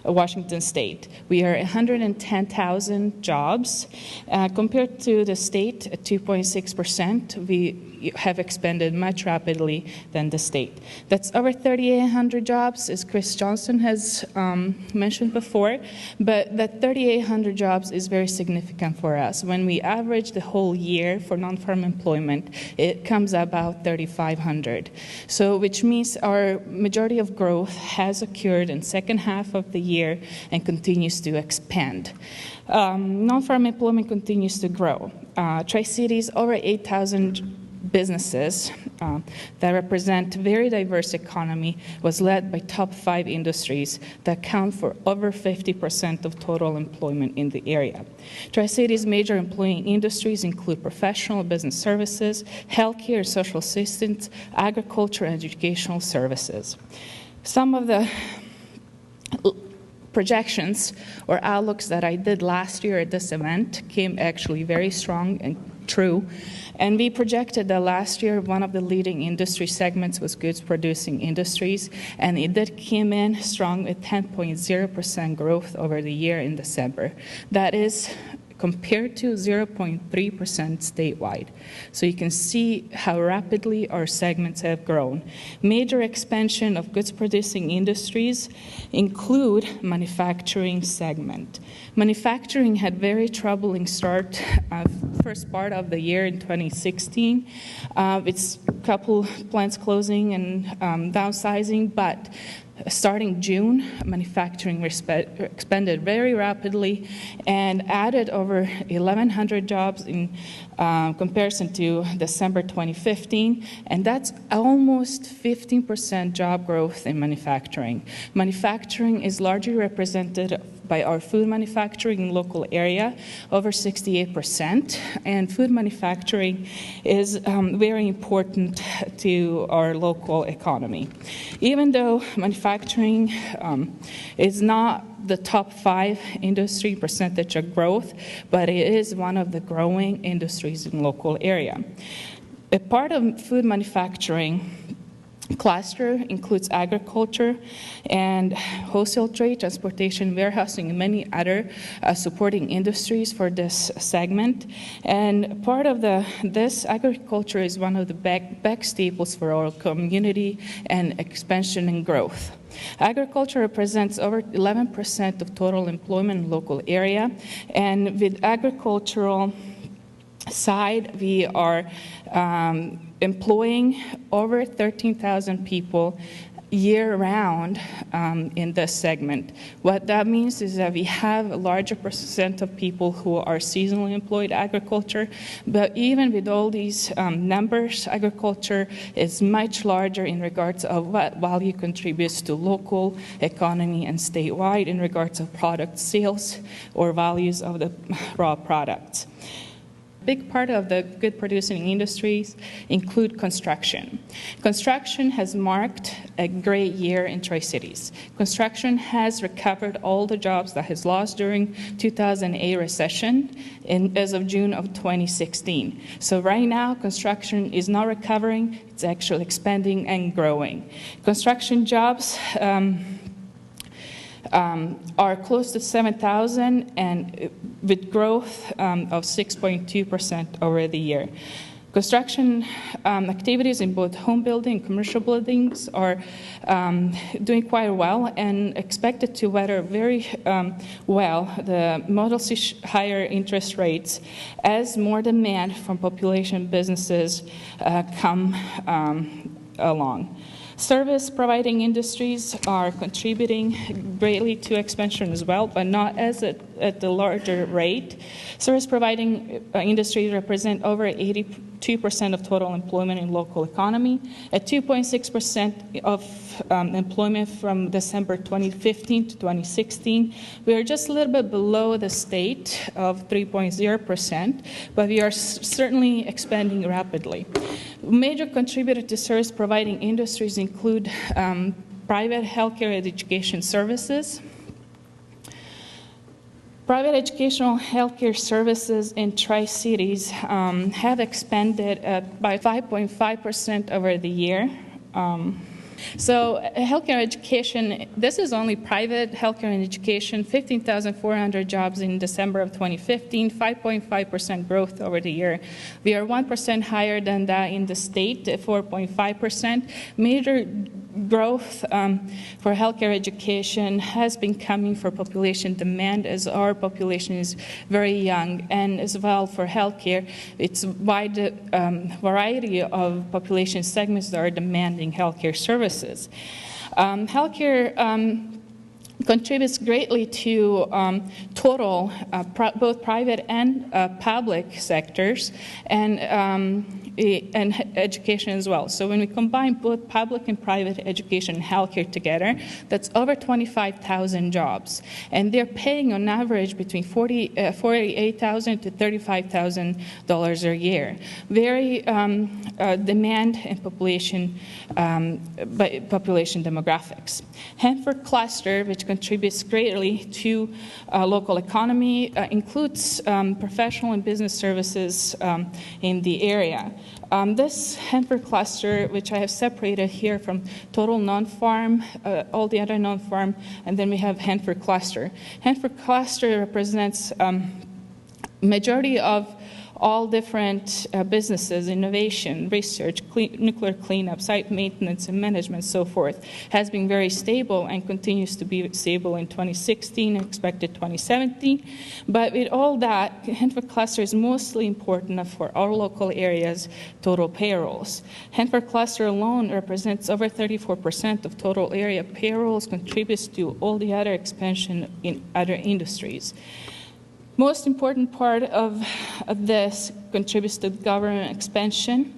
Washington State. We are 110,000 jobs. Compared to the state at 2.6%, we have expanded expanded much rapidly than the state. That's over 3,800 jobs, as Chris Johnson has mentioned before, but that 3,800 jobs is very significant for us. When we average the whole year for non-farm employment, it comes about 3,500. So, which means our majority of growth has occurred in second half of the year and continues to expand. Non-farm employment continues to grow. Tri-Cities, over 8,000 businesses that represent very diverse economy, was led by top 5 industries that account for over 50% of total employment in the area. Tri-Cities' major employing industries include professional business services, healthcare, social assistance, agriculture, and educational services. Some of the projections or outlooks that I did last year at this event came actually very strong and true. And we projected that last year one of the leading industry segments was goods producing industries, and it did came in strong with 10.0% growth over the year in December. That is compared to 0.3% statewide. So you can see how rapidly our segments have grown. Major expansion of goods producing industries include manufacturing segment. Manufacturing had very troubling start first part of the year in 2016. It's a couple plants closing and downsizing, but starting June, manufacturing expanded very rapidly and added over 1,100 jobs in comparison to December 2015, and that's almost 15% job growth in manufacturing. Manufacturing is largely represented by our food manufacturing in local area, over 68%, and food manufacturing is very important to our local economy. Even though manufacturing is not the top 5 industry percentage of growth, but it is one of the growing industries in local area. A part of food manufacturing cluster includes agriculture and wholesale trade, transportation, warehousing, and many other supporting industries for this segment. And part of this agriculture is one of the back staples for our community and expansion and growth. Agriculture represents over 11% of total employment in local area, and with agricultural side, we are employing over 13,000 people year-round in this segment. What that means is that we have a larger percent of people who are seasonally employed agriculture, but even with all these numbers, agriculture is much larger in regards of what value contributes to local economy and statewide in regards of product sales or values of the raw products. Big part of the good producing industries include construction. Construction has marked a great year in Tri-Cities. Construction has recovered all the jobs that has lost during 2008 recession as of June of 2016. So right now, construction is not recovering, it's actually expanding and growing. Construction jobs are close to 7,000 and with growth of 6.2% over the year. Construction activities in both home building and commercial buildings are doing quite well and expected to weather very well the modestly higher interest rates as more demand from population businesses come along. Service providing industries are contributing greatly to expansion as well, but not as at the larger rate. Service providing industries represent over 82% of total employment in local economy, at 2.6% of employment from December 2015 to 2016. We are just a little bit below the state of 3.0%, but we are certainly expanding rapidly. Major contributor to service providing industries include private healthcare and education services. Private educational healthcare services in Tri-Cities have expanded by 5.5% over the year. So healthcare education, this is only private healthcare and education, 15,400 jobs in December of 2015, 5.5% growth over the year. We are 1% higher than that in the state, 4.5%. Major growth for healthcare education has been coming for population demand, as our population is very young, and as well for healthcare, it's a wide variety of population segments that are demanding healthcare services. Healthcare contributes greatly to total, both private and public sectors, and education as well. So when we combine both public and private education and healthcare together, that's over 25,000 jobs. And they're paying on average between $48,000 to $35,000 a year. Very demand and population demographics. Hanford cluster, which contributes greatly to local economy, includes professional and business services in the area. This Hanford cluster, which I have separated here from total non-farm, all the other non-farm, and then we have Hanford cluster. Hanford cluster represents majority of all different businesses, innovation, research, nuclear cleanup, site maintenance and management, so forth, has been very stable and continues to be stable in 2016 and expected 2017. But with all that, Hanford cluster is mostly important for our local areas' total payrolls. Hanford cluster alone represents over 34% of total area payrolls, contributes to all the other expansion in other industries. Most important part of this contributes to government expansion.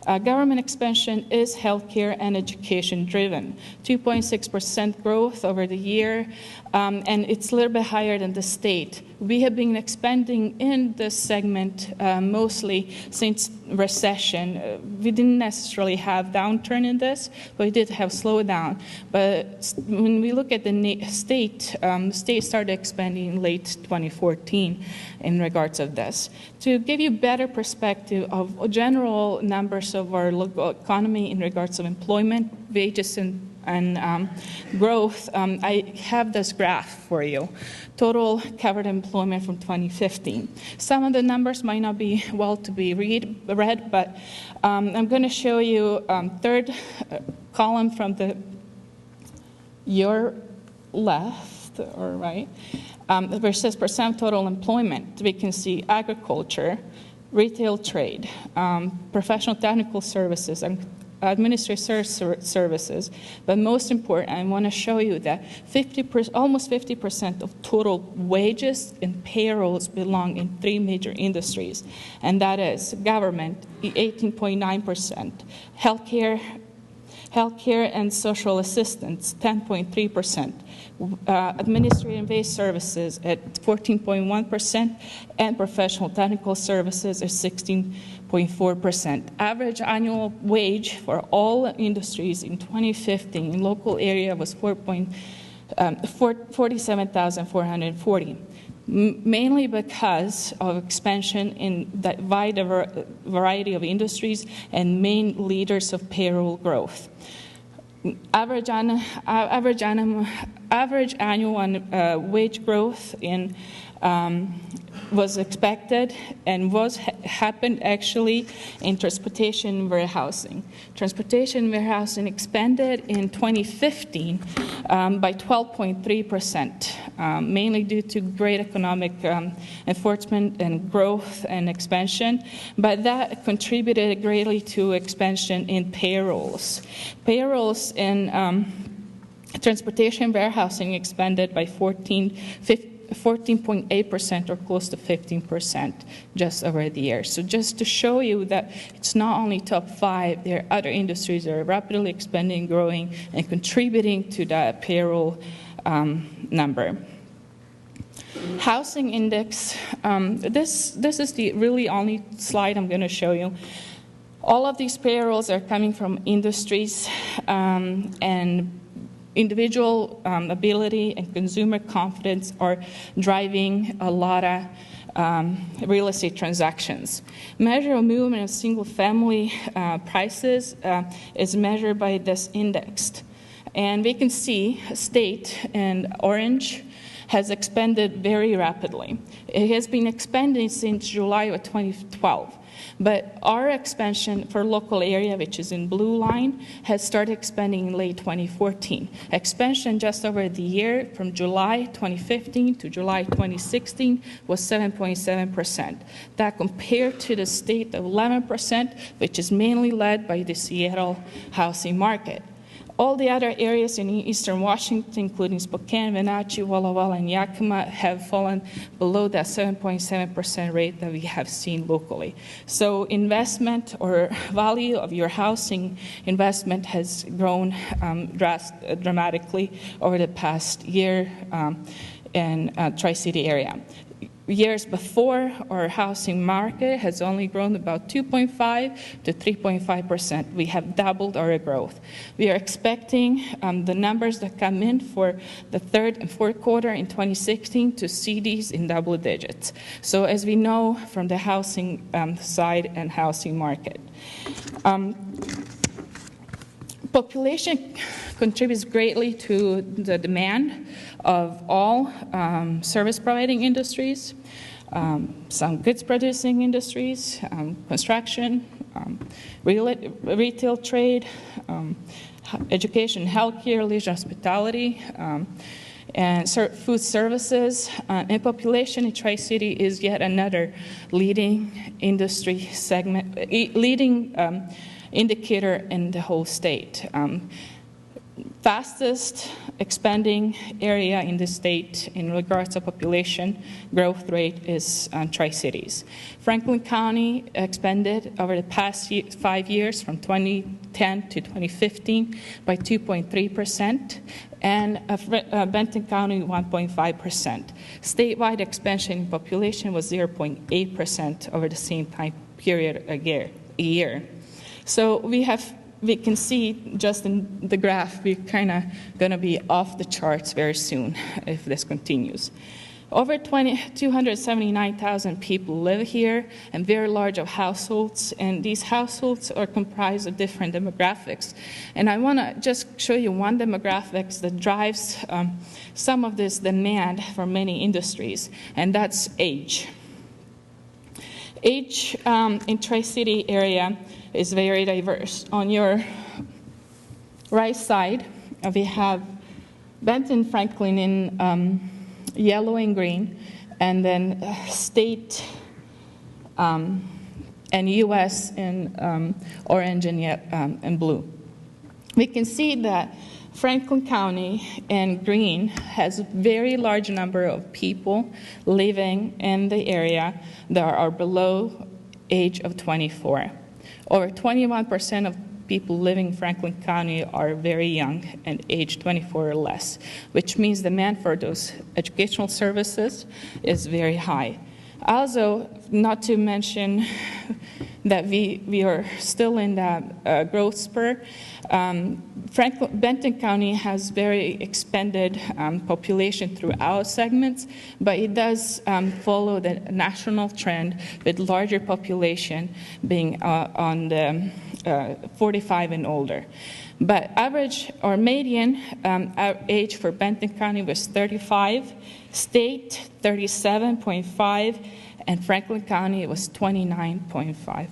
Government expansion is healthcare and education driven. 2.6% growth over the year, and it's a little bit higher than the state. We have been expanding in this segment mostly since recession. We didn't necessarily have downturn in this, but we did have slowdown. But when we look at the state, state started expanding in late 2014 in regards of this. To give you better perspective of general numbers of our local economy in regards of employment, wages, and growth, I have this graph for you. Total covered employment from 2015. Some of the numbers might not be well to be read, but I'm going to show you third column from your left or right, where it says percent of total employment. We can see agriculture, retail trade, professional technical services, and administrative services, but most important, I want to show you that almost 50% of total wages and payrolls belong in three major industries, and that is government, 18.9%, healthcare and social assistance, 10.3%, administrative-based services at 14.1%, and professional technical services at 16.4%. Average annual wage for all industries in 2015 in local area was $47,440. Mainly because of expansion in that wide variety of industries and main leaders of payroll growth. Average annual wage growth in was expected and happened actually in transportation and warehousing. Transportation and warehousing expanded in 2015 by 12.3%, mainly due to great economic enforcement and growth and expansion, but that contributed greatly to expansion in payrolls. Payrolls in transportation and warehousing expanded by 14.8% or close to 15% just over the year. So just to show you that it's not only top 5, there are other industries that are rapidly expanding, growing, and contributing to that payroll number. Housing index, this is the really only slide I'm going to show you. All of these payrolls are coming from industries and individual ability and consumer confidence are driving a lot of real estate transactions. Measure of movement of single-family prices is measured by this index. And we can see state in orange has expanded very rapidly. It has been expanding since July of 2012. But our expansion for local area, which is in blue line, has started expanding in late 2014. Expansion just over the year from July 2015 to July 2016 was 7.7%. That compared to the state of 11%, which is mainly led by the Seattle housing market. All the other areas in eastern Washington, including Spokane, Wenatchee, Walla Walla, and Yakima, have fallen below that 7.7% rate that we have seen locally. So investment or value of your housing investment has grown dramatically over the past year in Tri-City area. Years before, our housing market has only grown about 2.5 to 3.5%. We have doubled our growth. We are expecting the numbers that come in for the third and fourth quarter in 2016 to see these in double digits. So as we know from the housing side and housing market. Population contributes greatly to the demand of all service-providing industries, some goods-producing industries, construction, retail trade, education, healthcare, leisure, hospitality, and food services. And population in Tri-City is yet another leading industry segment, leading indicator in the whole state. Fastest expanding area in the state in regards to population growth rate is Tri-Cities. Franklin County expanded over the past 5 years from 2010 to 2015 by 2.3%, and Benton County 1.5%. Statewide expansion in population was 0.8% over the same time period a year. So we can see just in the graph, we're kind of going to be off the charts very soon if this continues. Over 279,000 people live here, and very large of households, and these households are comprised of different demographics. And I want to just show you one demographic that drives some of this demand for many industries, and that's age. Age in Tri-City area is very diverse. On your right side, we have Benton, Franklin in yellow and green, and then state and U.S. in orange and blue. We can see that Franklin County in green has a very large number of people living in the area that are below age of 24. Over 21% of people living in Franklin County are very young and age 24 or less, which means demand for those educational services is very high. Also, not to mention that we are still in that growth spur. Benton County has very expanded population throughout segments, but it does follow the national trend with larger population being on the 45 and older. But average or median age for Benton County was 35, state 37.5, and Franklin County was 29.5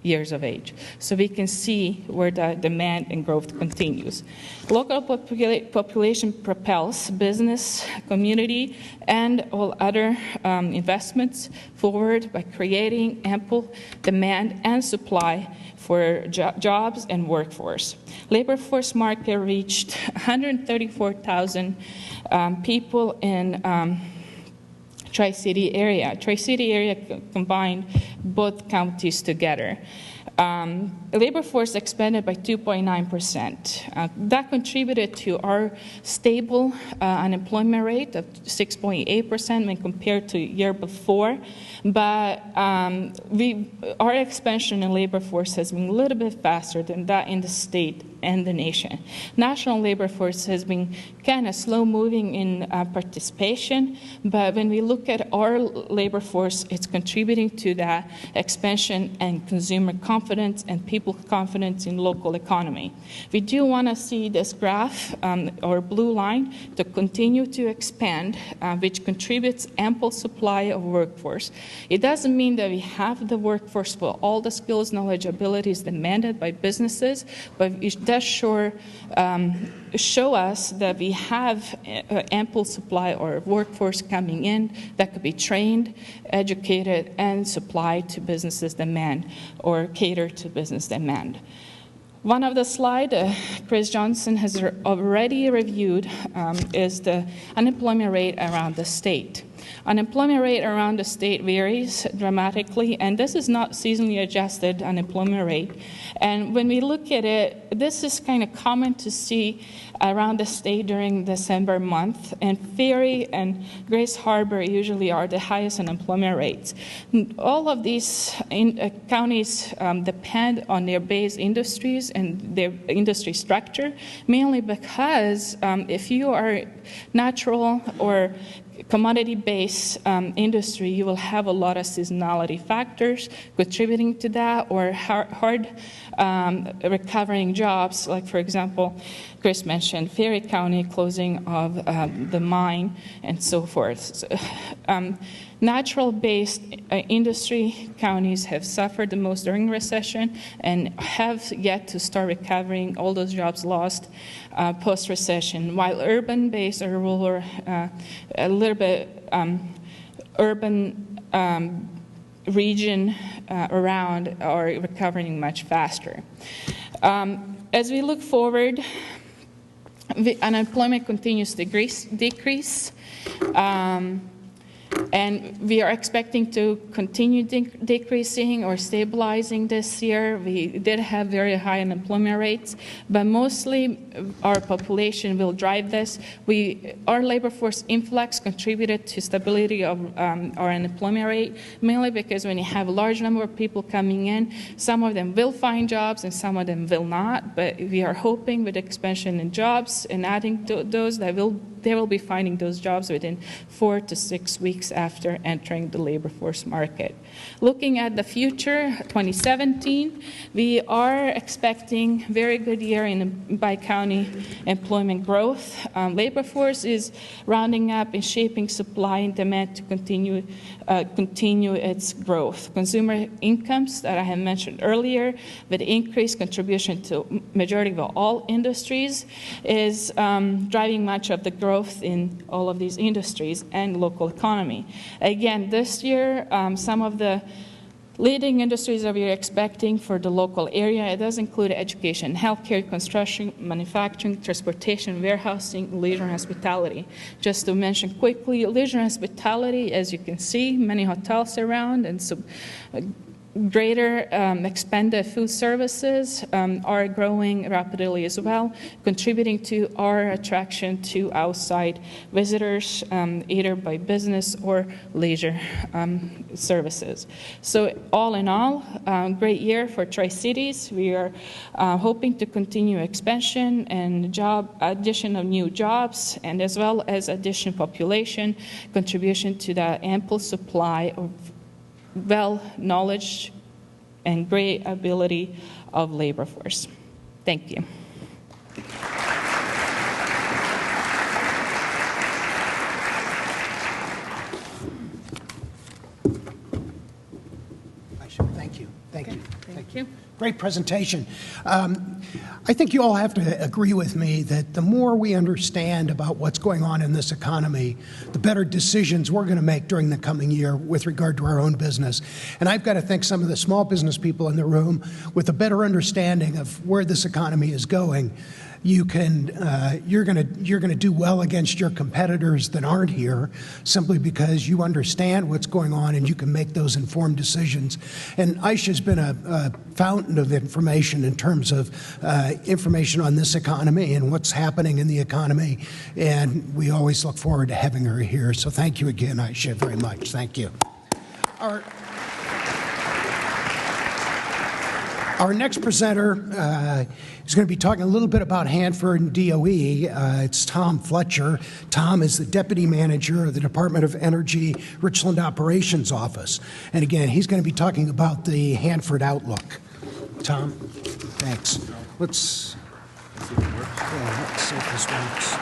years of age. So we can see where the demand and growth continues. Local population propels business, community, and all other investments forward by creating ample demand and supply for jobs and workforce. Labor force market reached 134,000 people in Tri-City area. Tri-City area combined both counties together. labor force expanded by 2.9%. That contributed to our stable unemployment rate of 6.8% when compared to year before. But our expansion in labor force has been a little bit faster than that in the state and the nation. National labor force has been kind of slow moving in participation, but when we look at our labor force, it's contributing to that expansion and consumer confidence and people confidence in local economy. We do want to see this graph, or blue line, to continue to expand, which contributes ample supply of workforce. It doesn't mean that we have the workforce for all the skills, knowledge, abilities demanded by businesses, but it does show us that we have ample supply or workforce coming in that could be trained, educated, and supplied to businesses' demand or cater to business demand. One of the slides Chris Johnson has already reviewed is the unemployment rate around the state. Unemployment rate around the state varies dramatically, and this is not seasonally adjusted unemployment rate. And when we look at it, this is kind of common to see around the state during December month, and Ferry and Grace Harbor usually are the highest unemployment rates. All of these counties depend on their base industries and their industry structure, mainly because if you are natural or commodity-based industry, you will have a lot of seasonality factors contributing to that, or hard recovering jobs, like, for example, Chris mentioned Ferry County closing of the mine and so forth. So, natural-based industry counties have suffered the most during recession and have yet to start recovering all those jobs lost post-recession, while urban-based or rural, a little bit urban region around are recovering much faster. As we look forward, the unemployment continues to decrease. And we are expecting to continue decreasing or stabilizing this year. We did have very high unemployment rates, but mostly our population will drive this. Our labor force influx contributed to stability of our unemployment rate, mainly because when you have a large number of people coming in, some of them will find jobs and some of them will not. But we are hoping with expansion in jobs and adding those, they will be finding those jobs within 4 to 6 weeks after entering the labor force market. Looking at the future, 2017, we are expecting very good year in bi-county employment growth. Labor force is rounding up and shaping supply and demand to continue its growth. Consumer incomes that I had mentioned earlier, with increased contribution to majority of all industries, is driving much of the growth in all of these industries and local economy. Again, this year, some of the leading industries that we are expecting for the local area, it does include education, healthcare, construction, manufacturing, transportation, warehousing, leisure and hospitality. Just to mention quickly, leisure and hospitality, as you can see, many hotels around and some greater expanded food services are growing rapidly as well, contributing to our attraction to outside visitors, either by business or leisure services. So all in all, great year for Tri-Cities. We are hoping to continue expansion and addition of new jobs, and as well as addition population, contribution to the ample supply of knowledge and great ability of labor force. Thank you. Thank you. Thank you. Thank you. Great presentation. I think you all have to agree with me that the more we understand about what's going on in this economy, the better decisions we're going to make during the coming year with regard to our own business. And I've got to thank some of the small business people in the room with a better understanding of where this economy is going. you can you're going to do well against your competitors that aren't here, simply because you understand what's going on and you can make those informed decisions. And Aisha's been a fountain of information in terms of information on this economy and what's happening in the economy, and we always look forward to having her here. So thank you again, Aisha, very much. Thank you. Our next presenter is going to be talking a little bit about Hanford and DOE. It's Tom Fletcher. Tom is the Deputy Manager of the Department of Energy Richland Operations Office. And again, he's going to be talking about the Hanford outlook. Tom, thanks. Let's see if it works. Yeah, let's see if this works.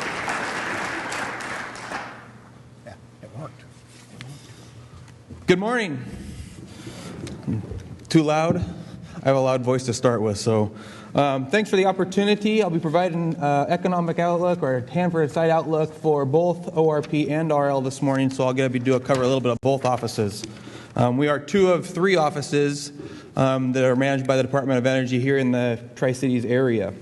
Yeah, it worked. Good morning. Too loud? I have a loud voice to start with, so thanks for the opportunity. I'll be providing economic outlook or Hanford site outlook for both ORP and RL this morning, so I'll cover a little bit of both offices. We are 2 of 3 offices that are managed by the Department of Energy here in the Tri-Cities area.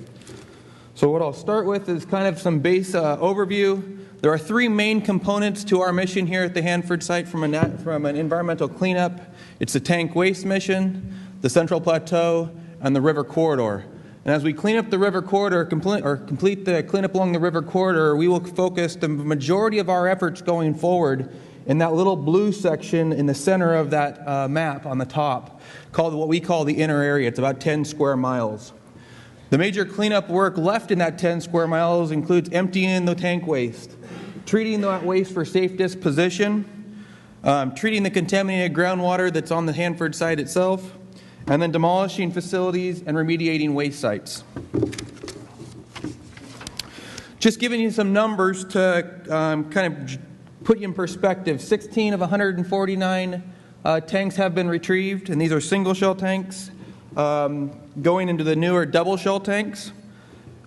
So what I'll start with is kind of some base overview. There are 3 main components to our mission here at the Hanford site from an environmental cleanup. It's the tank waste mission, the Central Plateau, and the river corridor. And as we clean up the river corridor, complete the cleanup along the river corridor, we will focus the majority of our efforts going forward in that little blue section in the center of that map on the top, called what we call the inner area. It's about 10 square miles. The major cleanup work left in that 10 square miles includes emptying the tank waste, treating that waste for safe disposition, treating the contaminated groundwater that's on the Hanford site itself, and then demolishing facilities and remediating waste sites. Just giving you some numbers to kind of put you in perspective. 16 of 149 tanks have been retrieved, and these are single shell tanks going into the newer double shell tanks.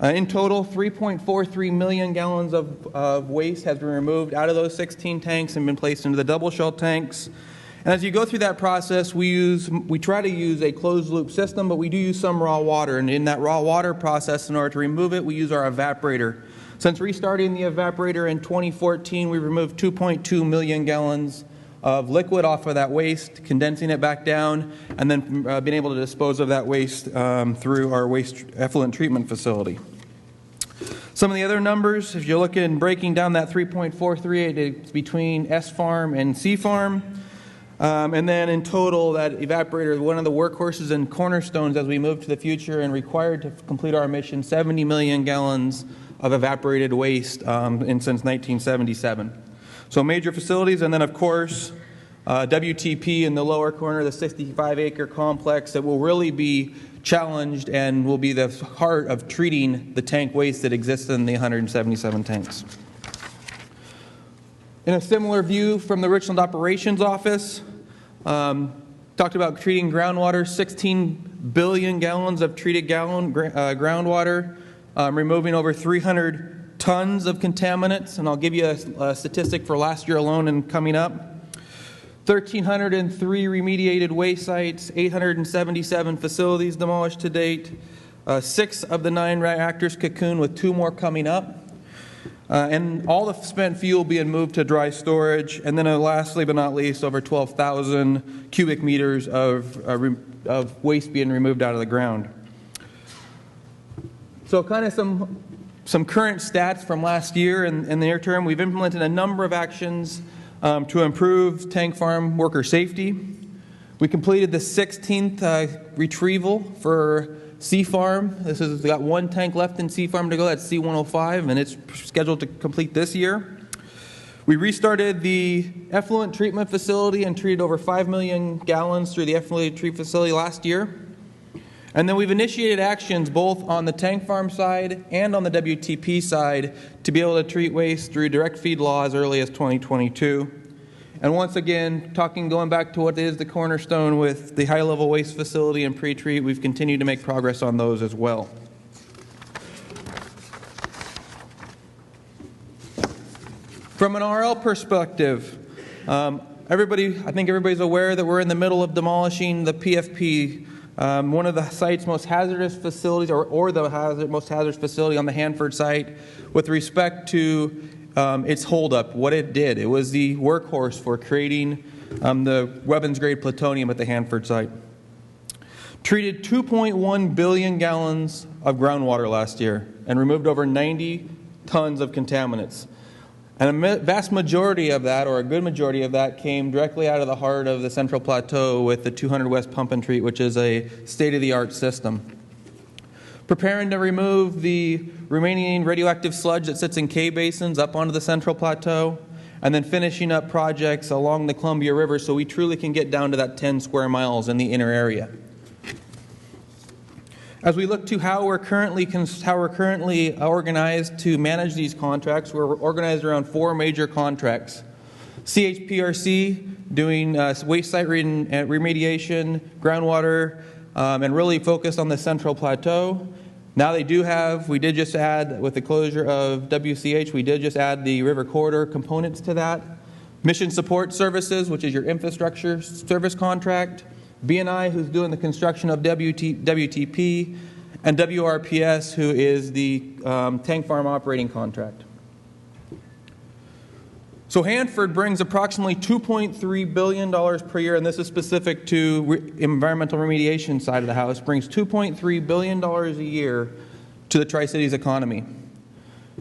In total, 3.43 million gallons of waste has been removed out of those 16 tanks and been placed into the double shell tanks. And as you go through that process, we try to use a closed loop system, but we do use some raw water. And in that raw water process, in order to remove it, we use our evaporator. Since restarting the evaporator in 2014, we've removed 2.2 million gallons of liquid off of that waste, condensing it back down, and then being able to dispose of that waste through our waste effluent treatment facility. Some of the other numbers, if you're looking breaking down that 3.438, it's between S farm and C farm. And then in total, that evaporator is one of the workhorses and cornerstones as we move to the future and required to complete our mission, 70 million gallons of evaporated waste since 1977. So major facilities, and then of course, WTP in the lower corner, the 65-acre complex that will really be challenged and will be the heart of treating the tank waste that exists in the 177 tanks. In a similar view from the Richland Operations Office, talked about treating groundwater, 16 billion gallons of treated groundwater, removing over 300 tons of contaminants, and I'll give you a statistic for last year alone and coming up. 1,303 remediated waste sites, 877 facilities demolished to date, 6 of the 9 reactors cocooned with 2 more coming up. And all the spent fuel being moved to dry storage, and then lastly but not least, over 12,000 cubic meters of waste being removed out of the ground. So kind of some current stats from last year. In the near term, we've implemented a number of actions to improve tank farm worker safety. We completed the 16th retrieval for C Farm. This has got 1 tank left in C Farm to go. That's C105, and it's scheduled to complete this year. We restarted the effluent treatment facility and treated over 5 million gallons through the effluent treatment facility last year. And then we've initiated actions both on the tank farm side and on the WTP side to be able to treat waste through direct feed law as early as 2022. And once again, going back to what is the cornerstone with the high-level waste facility and pre-treat, we've continued to make progress on those as well. From an RL perspective, I think everybody's aware that we're in the middle of demolishing the PFP one of the site's most hazardous facilities, or the most hazardous facility on the Hanford site with respect to its holdup, what it did. It was the workhorse for creating the weapons-grade plutonium at the Hanford site. Treated 2.1 billion gallons of groundwater last year and removed over 90 tons of contaminants. And a vast majority of that, or a good majority of that, came directly out of the heart of the Central Plateau with the 200 West Pump and Treat, which is a state-of-the-art system. Preparing to remove the remaining radioactive sludge that sits in K-basins up onto the Central Plateau, and then finishing up projects along the Columbia River so we truly can get down to that 10 square miles in the inner area. As we look to how we're currently organized to manage these contracts, we're organized around 4 major contracts. CHPRC doing waste site remediation, groundwater, and really focused on the Central Plateau. Now we did just add, with the closure of WCH, we did just add the river corridor components to that. Mission Support Services, which is your infrastructure service contract. B&I, who's doing the construction of WTP, and WRPS, who is the tank farm operating contract. So Hanford brings approximately $2.3 billion per year, and this is specific to environmental remediation side of the house, brings $2.3 billion a year to the Tri-Cities economy.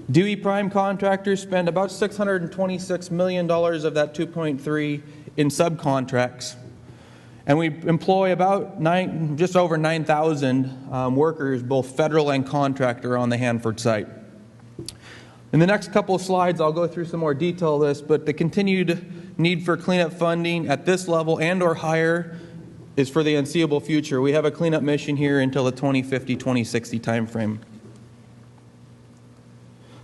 Dewey Prime contractors spend about $626 million of that 2.3 in subcontracts. And we employ about just over 9,000 workers, both federal and contractor, on the Hanford site. In the next couple of slides, I'll go through some more detail of this, but the continued need for cleanup funding at this level and or higher is for the unseeable future. We have a cleanup mission here until the 2050-2060 timeframe.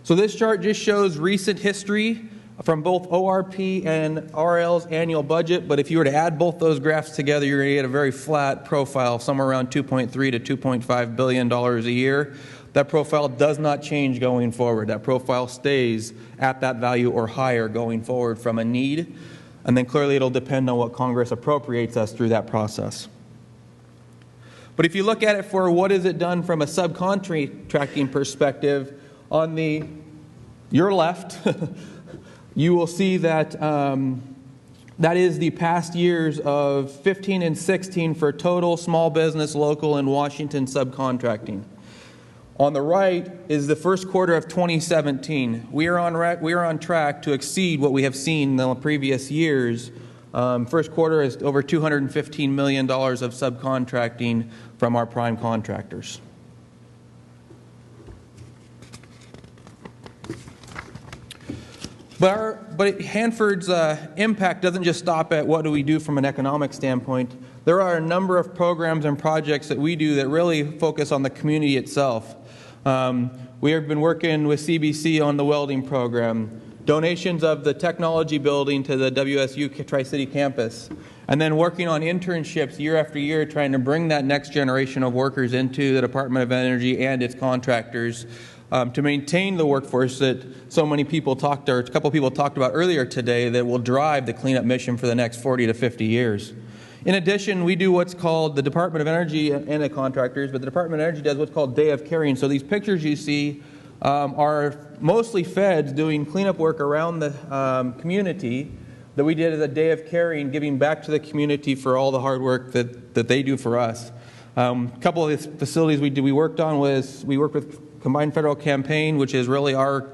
So this chart just shows recent history from both ORP and RL's annual budget, but if you were to add both those graphs together, you're going to get a very flat profile, somewhere around $2.3 to $2.5 billion a year. That profile does not change going forward. That profile stays at that value or higher going forward from a need, and then clearly it'll depend on what Congress appropriates us through that process. But if you look at it for what is it done from a subcontracting perspective, on your left, you will see that that is the past years of 15 and 16 for total small business, local, and Washington subcontracting. On the right is the first quarter of 2017. We are on track to exceed what we have seen in the previous years. First quarter is over $215 million of subcontracting from our prime contractors. But Hanford's impact doesn't just stop at what do we do from an economic standpoint. There are a number of programs and projects that we do that really focus on the community itself. We have been working with CBC on the welding program, donations of the technology building to the WSU Tri-City campus, and then working on internships year after year, trying to bring that next generation of workers into the Department of Energy and its contractors to maintain the workforce that so many people talked, or a couple people talked about earlier today, that will drive the cleanup mission for the next 40 to 50 years. In addition, we do what's called the Department of Energy and the contractors, but the Department of Energy does what's called Day of Caring. So these pictures you see are mostly feds doing cleanup work around the community that we did as a Day of Caring, giving back to the community for all the hard work that they do for us. A couple of the facilities we worked on was, we worked with Combined Federal Campaign, which is really our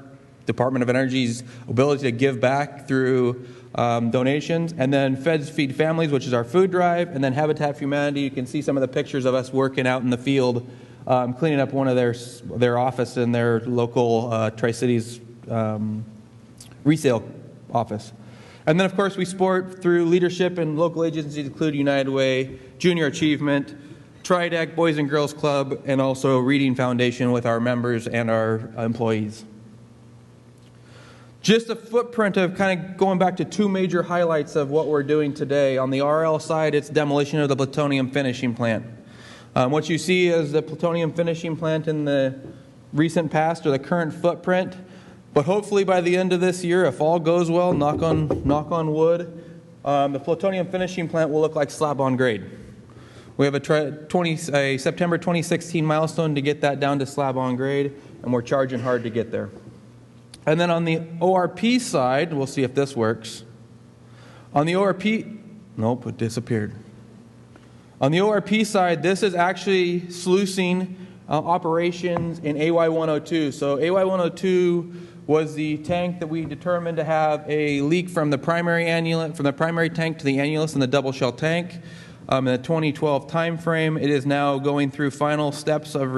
Department of Energy's ability to give back through donations, and then Feds Feed Families, which is our food drive, and then Habitat for Humanity. You can see some of the pictures of us working out in the field, cleaning up one of their office in their local Tri-Cities resale office. And then, of course, we support through leadership and local agencies include United Way, Junior Achievement, TRIDEC, Boys and Girls Club, and also Reading Foundation with our members and our employees. Just a footprint of kind of going back to two major highlights of what we're doing today. On the RL side, it's demolition of the plutonium finishing plant. What you see is the plutonium finishing plant in the recent past, or the current footprint. But hopefully by the end of this year, if all goes well, knock on wood, the plutonium finishing plant will look like slab on grade. We have a September 2016 milestone to get that down to slab on grade, and we're charging hard to get there. And then on the ORP side, we'll see if this works. On the ORP, nope, it disappeared. On the ORP side, this is actually sluicing operations in AY102. So AY102 was the tank that we determined to have a leak from the primary tank to the annulus in the double shell tank. In the 2012 timeframe, it is now going through final steps of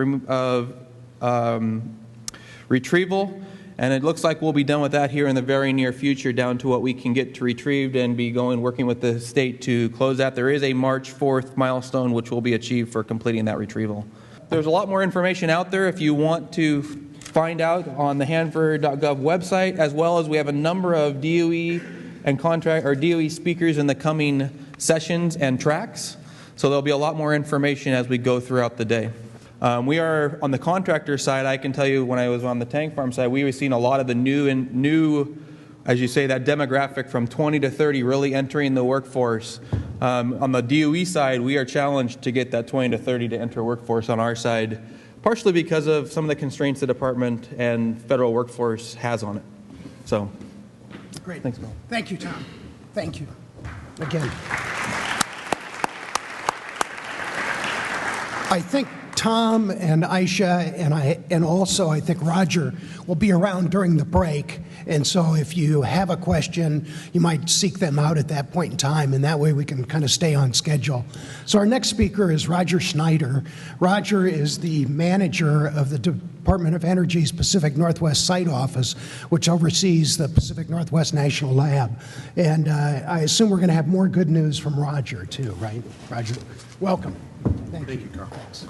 retrieval, and it looks like we'll be done with that here in the very near future, down to what we can get to retrieved and be working with the state to close that. There is a March 4th milestone which will be achieved for completing that retrieval. There's a lot more information out there if you want to find out on the Hanford.gov website, as well as we have a number of DOE and DOE speakers in the coming sessions and tracks. So there'll be a lot more information as we go throughout the day. We are on the contractor side. I can tell you, when I was on the tank farm side, we were seeing a lot of the new, as you say, that demographic from 20 to 30 really entering the workforce. On the DOE side, we are challenged to get that 20 to 30 to enter workforce on our side, partially because of some of the constraints the department and federal workforce has on it. So, Great. Thanks, Bill. Thank you, Tom. Thank you. Again. I think Tom and Aisha and also I think Roger will be around during the break. And so if you have a question, you might seek them out at that point in time, and that way we can kind of stay on schedule. So our next speaker is Roger Schneider. Roger is the manager of the Department of Energy's Pacific Northwest Site Office, which oversees the Pacific Northwest National Lab. And I assume we're going to have more good news from Roger, too, right? Roger, welcome. Thank you, Carl. Thanks.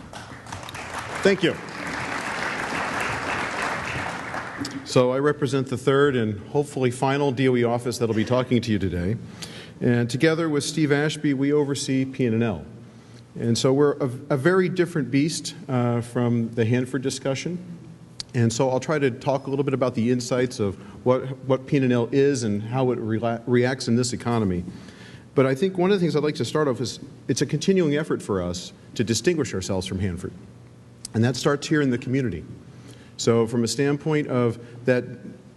Thank you. So I represent the third and hopefully final DOE office that will be talking to you today. And together with Steve Ashby, we oversee P&L. And so we're a very different beast from the Hanford discussion. And so I'll try to talk a little bit about the insights of what P&L is and how it reacts in this economy. But I think one of the things I'd like to start off is it's a continuing effort for us to distinguish ourselves from Hanford. And that starts here in the community. So from a standpoint of that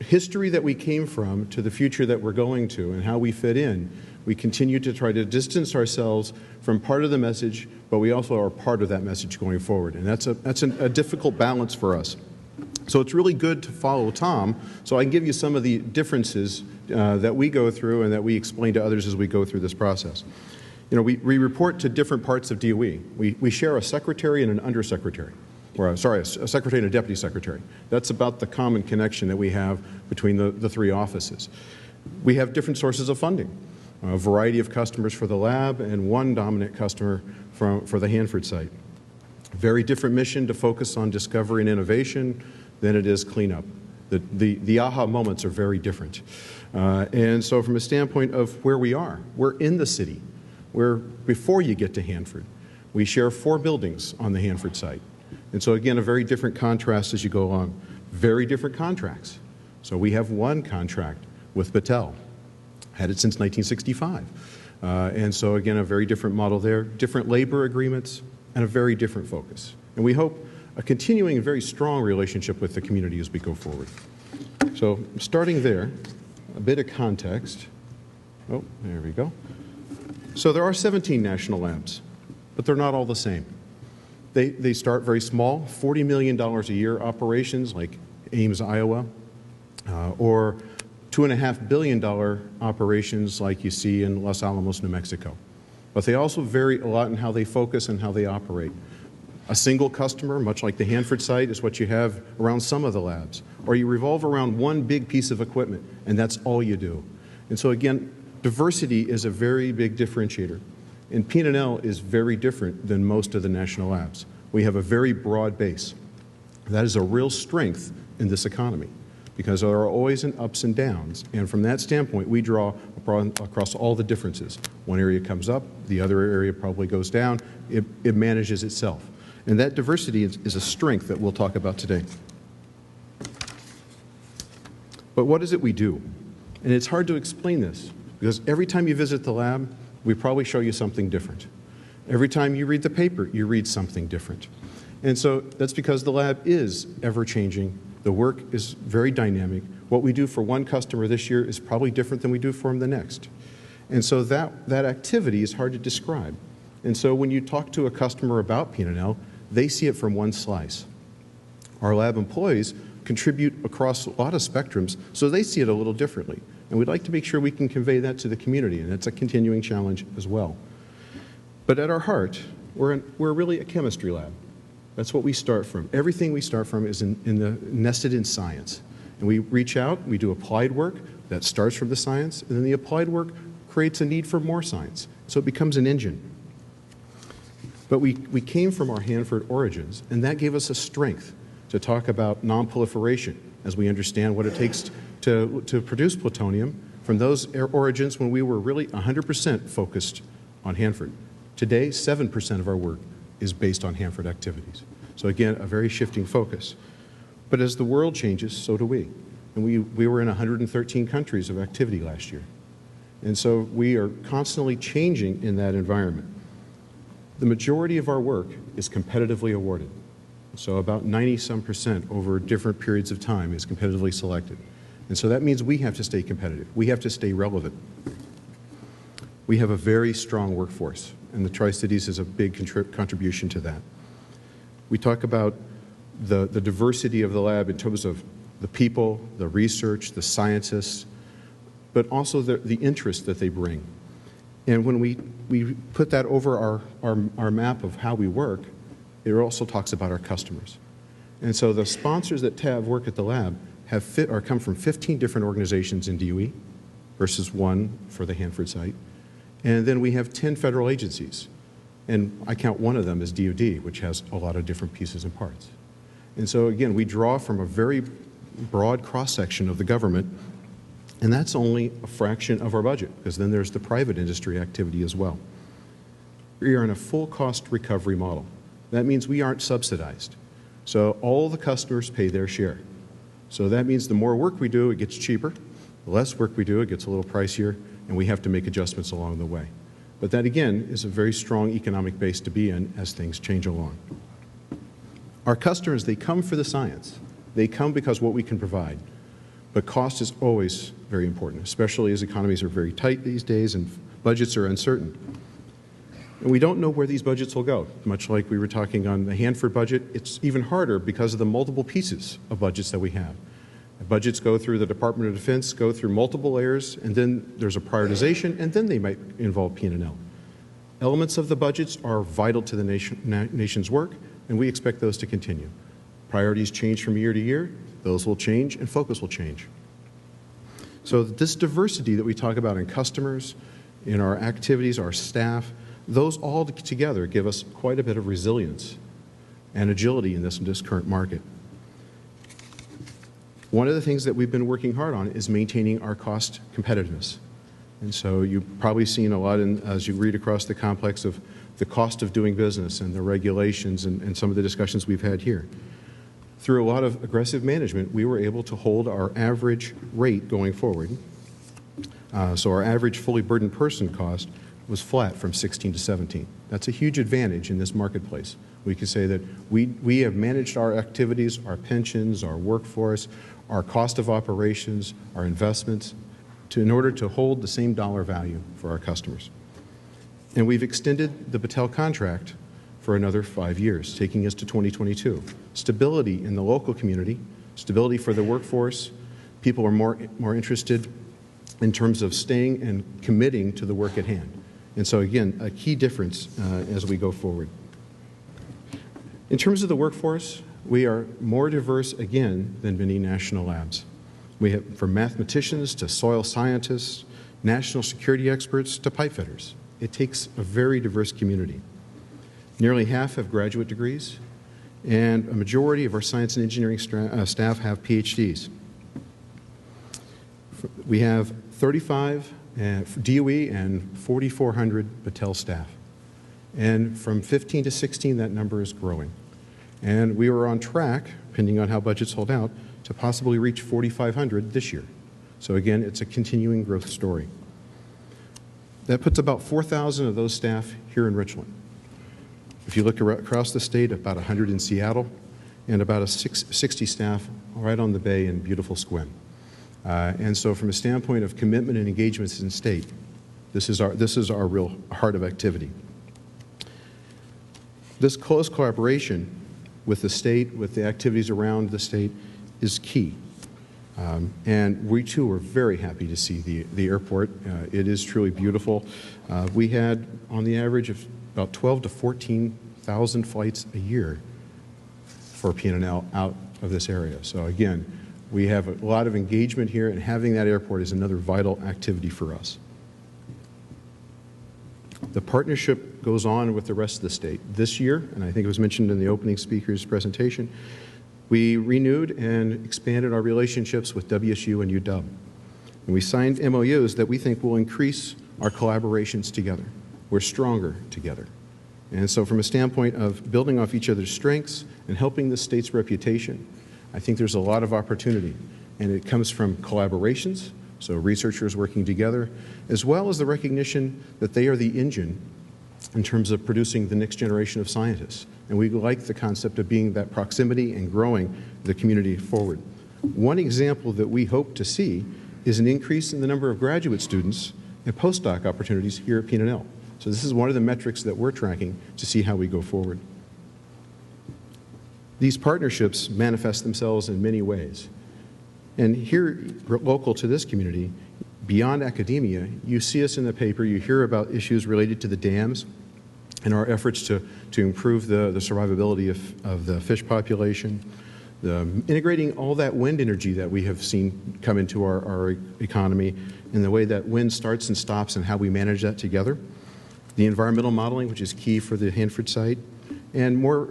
history that we came from to the future that we're going to and how we fit in, we continue to try to distance ourselves from part of the message, but we also are part of that message going forward. And that's a difficult balance for us. So it's really good to follow Tom, so I can give you some of the differences that we go through and that we explain to others as we go through this process. You know, we report to different parts of DOE. We share a secretary and an undersecretary. Or, sorry, a secretary and a deputy secretary. That's about the common connection that we have between the three offices. We have different sources of funding, a variety of customers for the lab and one dominant customer for the Hanford site. Very different mission to focus on discovery and innovation than it is cleanup. The aha moments are very different. And so from a standpoint of where we are, we're in the city. We're before you get to Hanford. We share 4 buildings on the Hanford site. And so again, a very different contrast as you go along. Very different contracts. So we have one contract with Battelle, had it since 1965. And so again, a very different model there, different labor agreements, and a very different focus. And we hope a continuing and very strong relationship with the community as we go forward. So starting there, a bit of context. Oh, there we go. So there are 17 national labs, but they're not all the same. They start very small, $40 million a year operations like Ames, Iowa, or $2.5 billion operations like you see in Los Alamos, New Mexico. But they also vary a lot in how they focus and how they operate. A single customer, much like the Hanford site, is what you have around some of the labs. Or you revolve around one big piece of equipment, and that's all you do. And so again, diversity is a very big differentiator. And P&L is very different than most of the national labs. We have a very broad base. That is a real strength in this economy because there are always ups and downs. And from that standpoint, we draw across all the differences. One area comes up, the other area probably goes down. It manages itself. And that diversity is a strength that we'll talk about today. But what is it we do? And it's hard to explain this because every time you visit the lab, we probably show you something different. Every time you read the paper, you read something different. And so that's because the lab is ever-changing. The work is very dynamic. What we do for one customer this year is probably different than we do for them the next. And so that activity is hard to describe. And so when you talk to a customer about P&L, they see it from one slice. Our lab employees contribute across a lot of spectrums, so they see it a little differently. And we'd like to make sure we can convey that to the community, and it's a continuing challenge as well. But at our heart, we're really a chemistry lab. That's what we start from. Everything we start from is nested in science. And we reach out, we do applied work that starts from the science, and then the applied work creates a need for more science. So it becomes an engine. But we came from our Hanford origins, and that gave us a strength to talk about non-proliferation as we understand what it takes to produce plutonium from those origins when we were really 100% focused on Hanford. Today, 7% of our work is based on Hanford activities. So again, a very shifting focus. But as the world changes, so do we. And we were in 113 countries of activity last year. And so we are constantly changing in that environment. The majority of our work is competitively awarded. So about 90-some% over different periods of time is competitively selected. And so that means we have to stay competitive. We have to stay relevant. We have a very strong workforce, and the Tri-Cities is a big contribution to that. We talk about the diversity of the lab in terms of the people, the research, the scientists, but also the interest that they bring. And when we put that over our map of how we work, it also talks about our customers. And so the sponsors that have work at the lab come from 15 different organizations in DOE versus 1 for the Hanford site. And then we have 10 federal agencies. And I count one of them as DOD, which has a lot of different pieces and parts. And so again, we draw from a very broad cross-section of the government, and that's only a fraction of our budget, because then there's the private industry activity as well. We are in a full cost recovery model. That means we aren't subsidized. So all the customers pay their share. So that means the more work we do, it gets cheaper. The less work we do, it gets a little pricier, and we have to make adjustments along the way. But that, again, is a very strong economic base to be in as things change along. Our customers, they come for the science. They come because what we can provide. But cost is always very important, especially as economies are very tight these days and budgets are uncertain. And we don't know where these budgets will go. Much like we were talking on the Hanford budget, it's even harder because of the multiple pieces of budgets that we have. Budgets go through the Department of Defense, go through multiple layers, and then there's a prioritization, and then they might involve P&L. Elements of the budgets are vital to the nation's work, and we expect those to continue. Priorities change from year to year. Those will change, and focus will change. So this diversity that we talk about in customers, in our activities, our staff, those all together give us quite a bit of resilience and agility in this current market. One of the things that we've been working hard on is maintaining our cost competitiveness. And so you've probably seen a lot as you read across the complex of the cost of doing business and the regulations and some of the discussions we've had here. Through a lot of aggressive management, we were able to hold our average rate going forward. So our average fully burdened person cost was flat from 16 to 17. That's a huge advantage in this marketplace. We can say that we have managed our activities, our pensions, our workforce, our cost of operations, our investments, in order to hold the same dollar value for our customers. And we've extended the Battelle contract for another 5 years, taking us to 2022. Stability in the local community, stability for the workforce. People are more interested in terms of staying and committing to the work at hand. And so again, a key difference as we go forward. In terms of the workforce, we are more diverse again than many national labs. We have from mathematicians to soil scientists, national security experts to pipe fitters. It takes a very diverse community. Nearly half have graduate degrees, and a majority of our science and engineering staff have PhDs. We have 35 DOE and 4,400 Battelle staff. And from 15 to 16, that number is growing. And we are on track, depending on how budgets hold out, to possibly reach 4,500 this year. So again, it's a continuing growth story. That puts about 4,000 of those staff here in Richland. If you look across the state, about 100 in Seattle, and about 60 staff right on the bay in beautiful Sequim. And so from a standpoint of commitment and engagements in state, this is our real heart of activity. This close collaboration with the state, with the activities around the state, is key. And we too are very happy to see the airport. It is truly beautiful. We had on the average of about 12 to 14,000 flights a year for PNL out of this area. So again, we have a lot of engagement here, and having that airport is another vital activity for us. The partnership goes on with the rest of the state. This year, and I think it was mentioned in the opening speaker's presentation, we renewed and expanded our relationships with WSU and UW. And we signed MOUs that we think will increase our collaborations together. We're stronger together. And so from a standpoint of building off each other's strengths and helping the state's reputation, I think there's a lot of opportunity. And it comes from collaborations, so researchers working together, as well as the recognition that they are the engine in terms of producing the next generation of scientists. And we like the concept of being that proximity and growing the community forward. One example that we hope to see is an increase in the number of graduate students and postdoc opportunities here at PNL. So this is one of the metrics that we're tracking to see how we go forward. These partnerships manifest themselves in many ways. And here, local to this community, beyond academia, you see us in the paper, you hear about issues related to the dams and our efforts to improve the survivability of the fish population, integrating all that wind energy that we have seen come into our economy, and the way that wind starts and stops and how we manage that together, the environmental modeling, which is key for the Hanford site, and more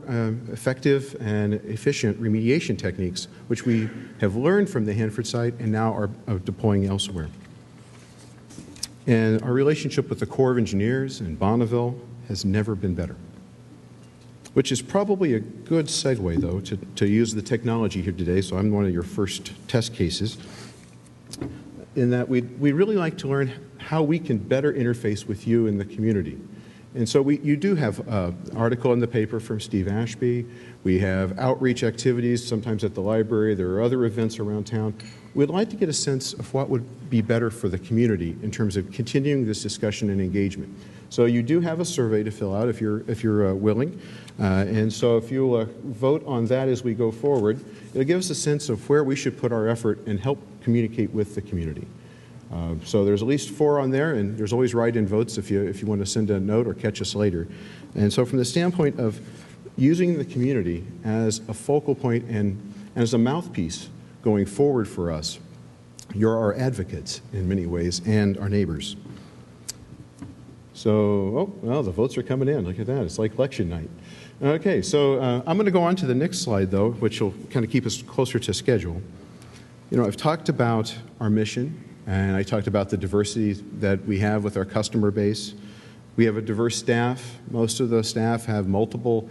effective and efficient remediation techniques, which we have learned from the Hanford site and now are deploying elsewhere. And our relationship with the Corps of Engineers in Bonneville has never been better, which is probably a good segue, though, to use the technology here today. So I'm one of your first test cases, in that we really like to learn how we can better interface with you in the community. And so you do have an article in the paper from Steve Ashby. We have outreach activities, sometimes at the library. There are other events around town. We'd like to get a sense of what would be better for the community in terms of continuing this discussion and engagement. So you do have a survey to fill out if you're willing. And so if you'll vote on that as we go forward, it'll give us a sense of where we should put our effort and help communicate with the community. So there's at least 4 on there, and there's always write-in votes if you want to send a note or catch us later. And so from the standpoint of using the community as a focal point and as a mouthpiece going forward for us, you're our advocates in many ways and our neighbors. So, oh, well, the votes are coming in. Look at that. It's like election night. Okay, so I'm going to go on to the next slide, though, which will kind of keep us closer to schedule. You know, I've talked about our mission, and I talked about the diversity that we have with our customer base. We have a diverse staff. Most of the staff have multiple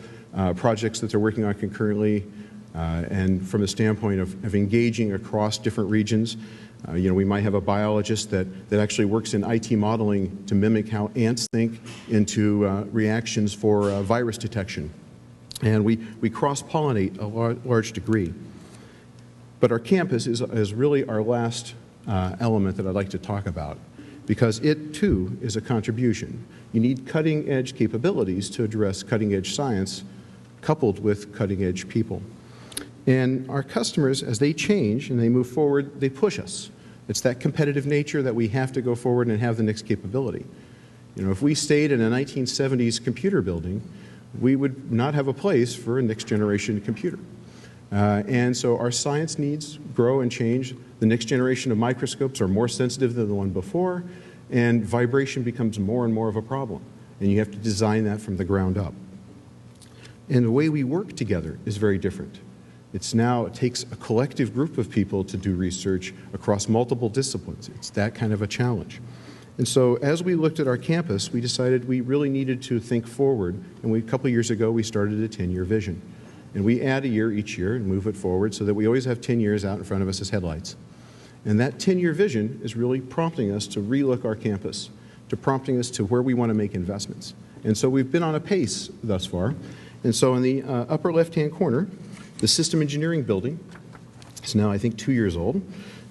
projects that they're working on concurrently, and from the standpoint of engaging across different regions. You know, we might have a biologist that actually works in IT modeling to mimic how ants think into reactions for virus detection. And we cross-pollinate a large degree. But our campus is really our last element that I'd like to talk about, because it too is a contribution. You need cutting-edge capabilities to address cutting-edge science coupled with cutting-edge people. And our customers, as they change and they move forward, they push us. It's that competitive nature that we have to go forward and have the next capability. You know, if we stayed in a 1970s computer building, we would not have a place for a next generation computer. And so our science needs grow and change. The next generation of microscopes are more sensitive than the one before, and vibration becomes more and more of a problem. And you have to design that from the ground up. And the way we work together is very different. It takes a collective group of people to do research across multiple disciplines. It's that kind of a challenge. And so as we looked at our campus, we decided we really needed to think forward. And a couple years ago, we started a 10-year vision. And we add a year each year and move it forward so that we always have 10 years out in front of us as headlights. And that 10-year vision is really prompting us to relook our campus, to prompting us to where we want to make investments. And so we've been on a pace thus far. And so in the upper left-hand corner, the System Engineering Building is now, I think, 2 years old,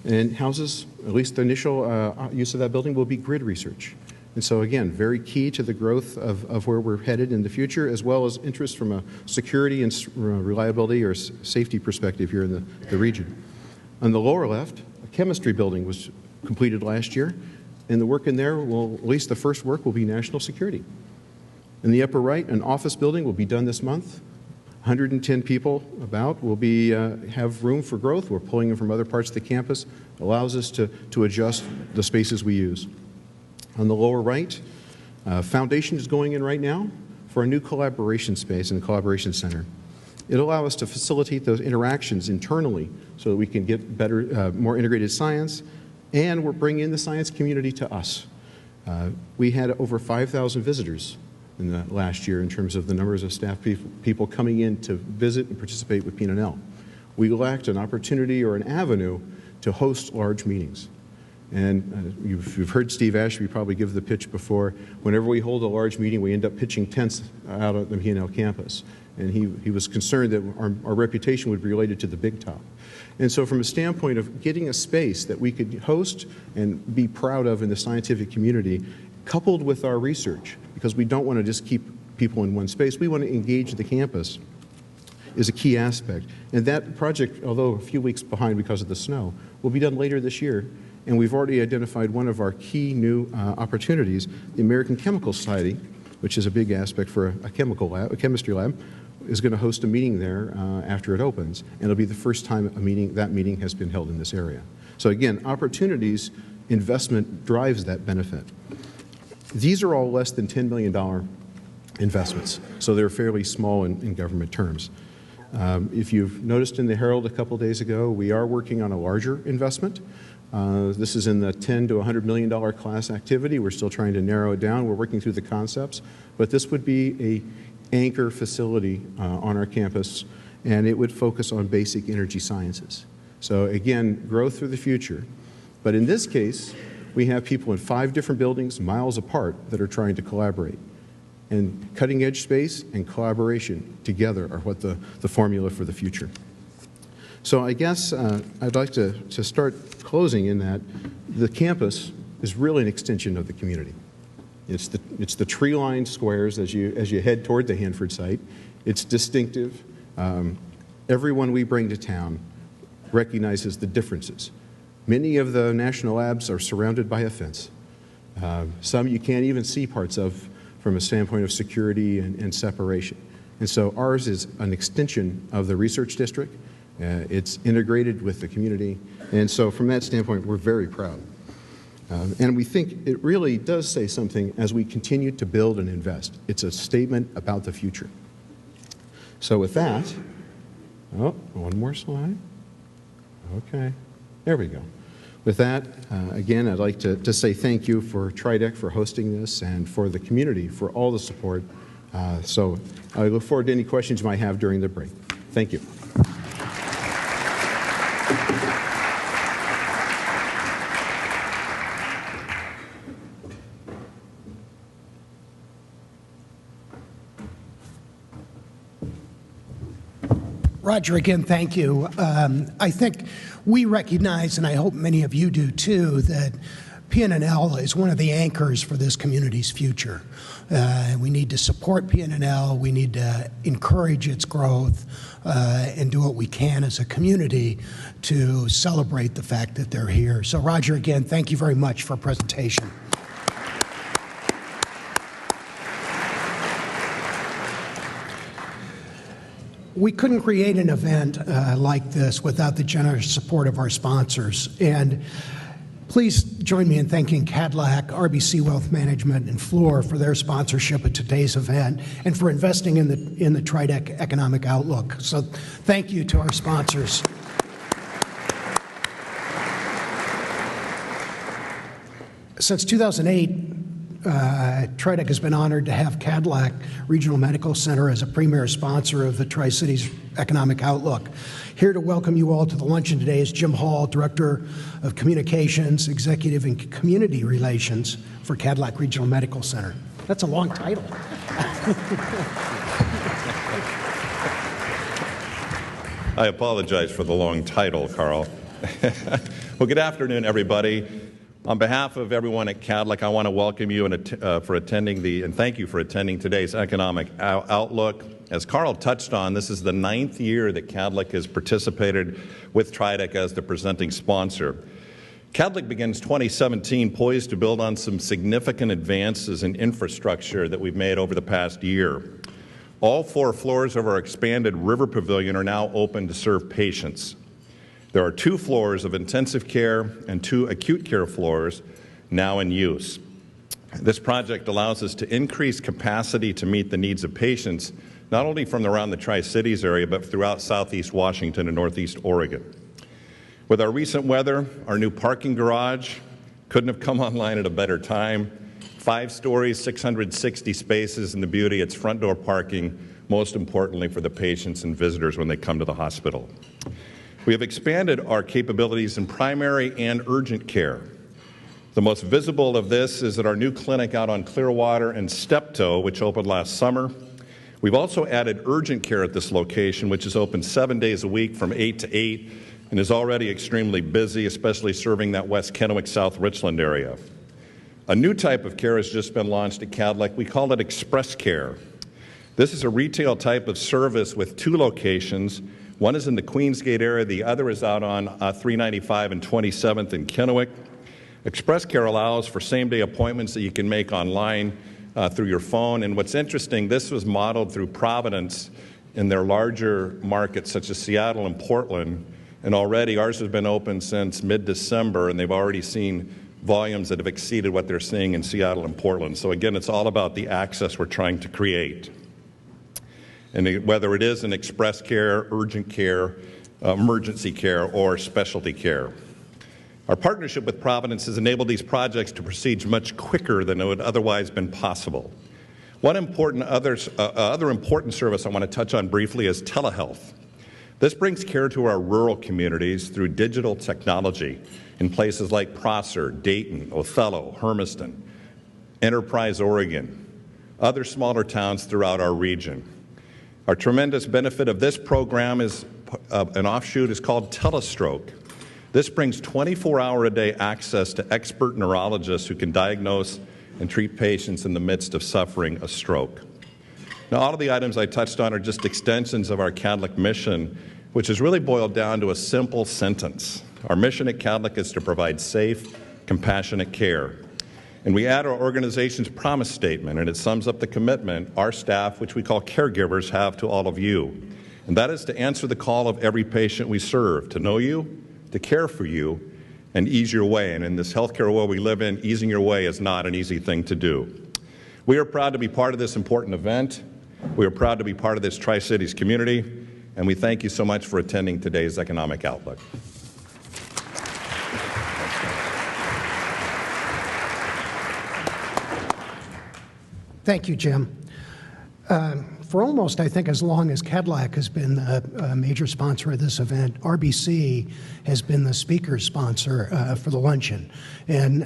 and houses, at least the initial use of that building will be grid research. And so again, very key to the growth of where we're headed in the future, as well as interest from a security and reliability or safety perspective here in the region. On the lower left, a chemistry building was completed last year, and the work in there will, at least the first work, will be national security. In the upper right, an office building will be done this month. 110 people about will be have room for growth. We're pulling them from other parts of the campus. Allows us to adjust the spaces we use. On the lower right, foundation is going in right now for a new collaboration space and collaboration center. It'll allow us to facilitate those interactions internally so that we can get better, more integrated science, and we're bringing the science community to us. We had over 5,000 visitors in the last year in terms of the numbers of staff people coming in to visit and participate with P&L. We lacked an opportunity or an avenue to host large meetings. And you've heard Steve Ashby probably give the pitch before. Whenever we hold a large meeting, we end up pitching tents out at the P&L campus. And he was concerned that our reputation would be related to the big top. And so from a standpoint of getting a space that we could host and be proud of in the scientific community, coupled with our research, because we don't want to just keep people in one space, we want to engage the campus, is a key aspect. And that project, although a few weeks behind because of the snow, will be done later this year. And we've already identified one of our key new opportunities, the American Chemical Society, which is a big aspect for a chemistry lab, is going to host a meeting there after it opens. And it'll be the first time that meeting has been held in this area. So again, opportunities, investment drives that benefit. These are all less than $10 million investments, so they're fairly small in government terms. If you've noticed in the Herald a couple days ago, we are working on a larger investment. This is in the $10 to $100 million class activity. We're still trying to narrow it down. We're working through the concepts. But this would be an anchor facility on our campus, and it would focus on basic energy sciences. So again, growth for the future. But in this case, we have people in 5 different buildings, miles apart, that are trying to collaborate. And cutting-edge space and collaboration together are what the formula for the future. So I guess I'd like to start closing in that the campus is really an extension of the community. It's the tree-lined squares as you head toward the Hanford site. It's distinctive. Everyone we bring to town recognizes the differences. Many of the national labs are surrounded by a fence. Some you can't even see parts of from a standpoint of security and separation. And so ours is an extension of the research district. It's integrated with the community. And so from that standpoint, we're very proud. And we think it really does say something as we continue to build and invest. It's a statement about the future. So with that, one more slide. Okay, there we go. With that, again, I'd like to say thank you for TRIDEC for hosting this and for the community for all the support. So I look forward to any questions you might have during the break. Thank you. Roger, again, thank you. I think we recognize, and I hope many of you do too, that PNNL is one of the anchors for this community's future. We need to support PNNL. We need to encourage its growth and do what we can as a community to celebrate the fact that they're here. So, Roger, again, thank you very much for presentation. We couldn't create an event like this without the generous support of our sponsors. And please join me in thanking Cadillac, RBC Wealth Management, and Fluor for their sponsorship of today's event and for investing in the TRIDEC Economic Outlook. So thank you to our sponsors. Since 2008, TRIDEC has been honored to have Cadillac Regional Medical Center as a premier sponsor of the Tri-Cities Economic Outlook. Here to welcome you all to the luncheon today is Jim Hall, Director of Communications, Executive and Community Relations for Cadillac Regional Medical Center. That's a long title. I apologize for the long title, Carl. Well, good afternoon, everybody. On behalf of everyone at CADLEC, I want to welcome you and thank you for attending today's Economic Outlook. As Carl touched on, this is the 9th year that CADLEC has participated with TRIDEC as the presenting sponsor. CADLEC begins 2017 poised to build on some significant advances in infrastructure that we've made over the past year. All 4 floors of our expanded River Pavilion are now open to serve patients. There are 2 floors of intensive care and 2 acute care floors now in use. This project allows us to increase capacity to meet the needs of patients, not only from around the Tri-Cities area, but throughout Southeast Washington and Northeast Oregon. With our recent weather, our new parking garage couldn't have come online at a better time. 5 stories, 660 spaces, and the beauty, it's front door parking, most importantly for the patients and visitors when they come to the hospital. We have expanded our capabilities in primary and urgent care. The most visible of this is at our new clinic out on Clearwater and Steptoe, which opened last summer. We've also added urgent care at this location, which is open 7 days a week from 8 to 8 and is already extremely busy, especially serving that West Kennewick, South Richland area. A new type of care has just been launched at CADLEC. We call it Express Care. This is a retail type of service with 2 locations. One is in the Queensgate area, the other is out on 395 and 27th in Kennewick. Express Care allows for same-day appointments that you can make online through your phone. And what's interesting, this was modeled through Providence in their larger markets such as Seattle and Portland. And already ours has been open since mid-December, and they've already seen volumes that have exceeded what they're seeing in Seattle and Portland. So again, it's all about the access we're trying to create. And whether it is in express care, urgent care, emergency care, or specialty care. Our partnership with Providence has enabled these projects to proceed much quicker than it would otherwise been possible. One other important service I want to touch on briefly is telehealth. This brings care to our rural communities through digital technology in places like Prosser, Dayton, Othello, Hermiston, Enterprise, Oregon, other smaller towns throughout our region. Our tremendous benefit of this program is an offshoot is called Telestroke. This brings 24-hour-a-day access to expert neurologists who can diagnose and treat patients in the midst of suffering a stroke. Now, all of the items I touched on are just extensions of our CADLEC mission, which is really boiled down to a simple sentence. Our mission at CADLEC is to provide safe, compassionate care. And we add our organization's promise statement, and it sums up the commitment our staff, which we call caregivers, have to all of you. And that is to answer the call of every patient we serve, to know you, to care for you, and ease your way. And in this healthcare world we live in, easing your way is not an easy thing to do. We are proud to be part of this important event. We are proud to be part of this Tri-Cities community, and we thank you so much for attending today's Economic Outlook. Thank you, Jim. For almost, I think, as long as CADLEC has been a major sponsor of this event, RBC has been the speaker sponsor for the luncheon. And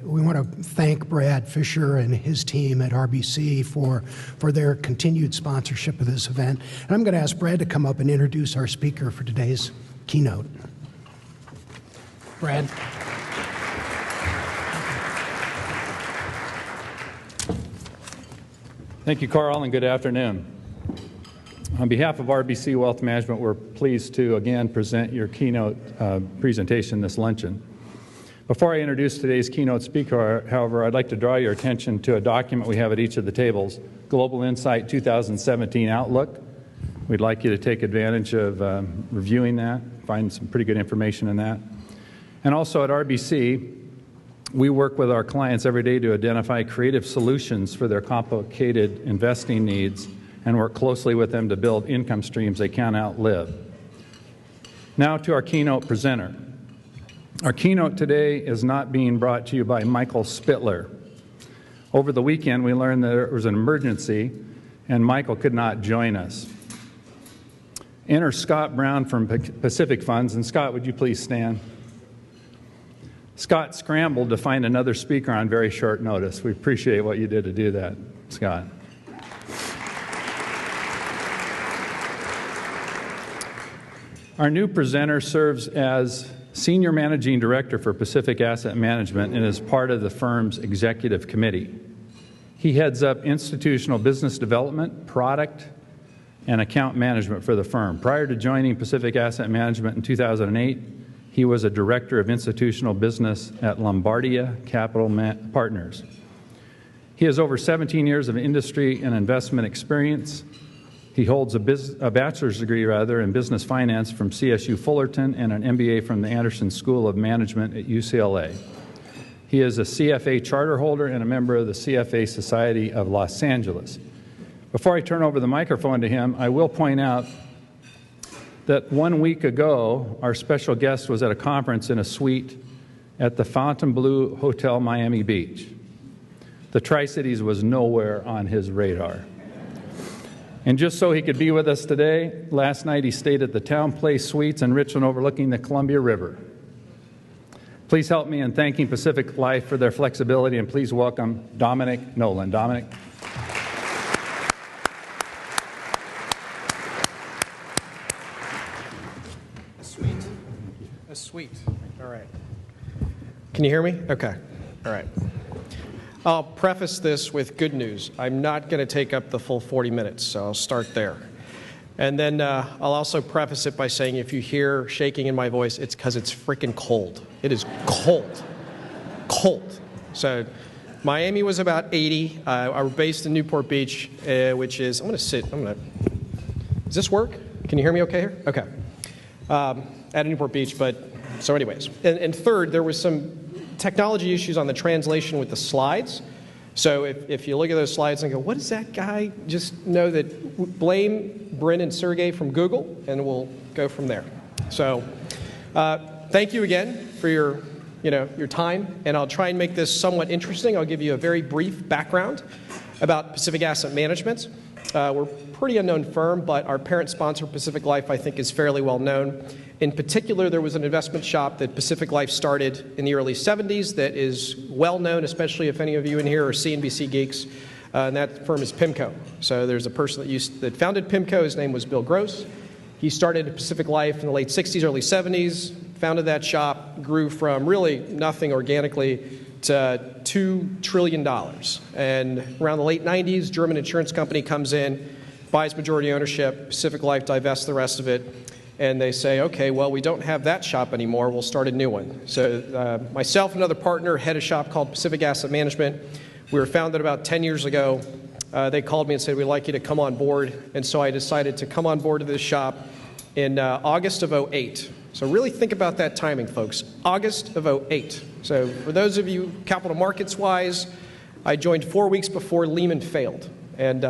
we want to thank Brad Fisher and his team at RBC for their continued sponsorship of this event. And I'm going to ask Brad to come up and introduce our speaker for today's keynote. Brad. Thank you, Carl, and good afternoon. On behalf of RBC Wealth Management, we're pleased to again present your keynote presentation this luncheon. Before I introduce today's keynote speaker, however, I'd like to draw your attention to a document we have at each of the tables, Global Insight 2017 Outlook. We'd like you to take advantage of reviewing that, find some pretty good information in that. And also at RBC, we work with our clients every day to identify creative solutions for their complicated investing needs and work closely with them to build income streams they can't outlive. Now to our keynote presenter. Our keynote today is not being brought to you by Michael Spittler. Over the weekend, we learned that there was an emergency and Michael could not join us. Enter Scott Brown from Pacific Funds, and Scott, would you please stand? Scott scrambled to find another speaker on very short notice. We appreciate what you did to do that, Scott. Our new presenter serves as Senior Managing Director for Pacific Asset Management and is part of the firm's executive committee. He heads up institutional business development, product, and account management for the firm. Prior to joining Pacific Asset Management in 2008, he was a director of institutional business at Lombardia Capital Partners. He has over 17 years of industry and investment experience. He holds a bachelor's degree in business finance from CSU Fullerton and an MBA from the Anderson School of Management at UCLA. He is a CFA charter holder and a member of the CFA Society of Los Angeles. Before I turn over the microphone to him, I will point out that 1 week ago, our special guest was at a conference in a suite at the Fontainebleau Hotel, Miami Beach. The Tri-Cities was nowhere on his radar. And just so he could be with us today, last night he stayed at the Town Place Suites in Richland overlooking the Columbia River. Please help me in thanking Pacific Life for their flexibility, and please welcome Dominic Nolan. Dominic. Sweet. All right. Can you hear me? Okay. All right. I'll preface this with good news. I'm not going to take up the full 40 minutes, so I'll start there. And then I'll also preface it by saying if you hear shaking in my voice, it's because it's freaking cold. It is cold. Cold. So Miami was about 80. We're based in Newport Beach, which is, I'm going to sit. Does this work? Can you hear me okay here? Okay. At Newport Beach, but so anyways. And third, there was some technology issues on the translation with the slides. So if you look at those slides and go, what is that guy? Just know that blame Bryn and Sergey from Google, and we'll go from there. So thank you again for your time, and I'll try and make this somewhat interesting. I'll give you a very brief background about Pacific Asset Management. We're a pretty unknown firm, but our parent sponsor, Pacific Life, I think is fairly well known. In particular, there was an investment shop that Pacific Life started in the early 70s that is well known, especially if any of you in here are CNBC geeks, and that firm is PIMCO. So there's a person that founded PIMCO. His name was Bill Gross. He started Pacific Life in the late 60s, early 70s, founded that shop, grew from really nothing organically to $2 trillion. And around the late 90s, German insurance company comes in, buys majority ownership, Pacific Life divests the rest of it, and they say, okay, well, we don't have that shop anymore, we'll start a new one. So myself and another partner had a shop called Pacific Asset Management. We were founded about 10 years ago. They called me and said, we'd like you to come on board. And so I decided to come on board to this shop in August of 2008. So really think about that timing, folks. August of 2008. So for those of you capital markets-wise, I joined 4 weeks before Lehman failed. And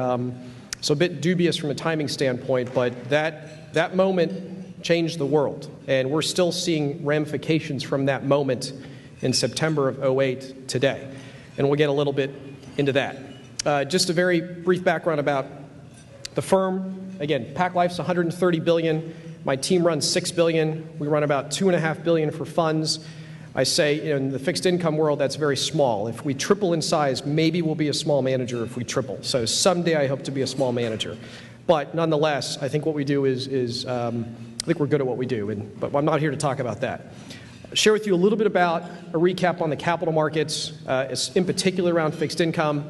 so a bit dubious from a timing standpoint, but that moment changed the world. And we're still seeing ramifications from that moment in September of 2008 today. And we'll get a little bit into that. Just a very brief background about the firm. Again, Pac Life's $130 billion. My team runs $6 billion. We run about $2.5 billion for funds. I say in the fixed income world, that's very small. If we triple in size, maybe we'll be a small manager if we triple. So someday I hope to be a small manager. But nonetheless, I think what we do is I think we're good at what we do, but I'm not here to talk about that. I'll share with you a little bit about a recap on the capital markets, in particular around fixed income,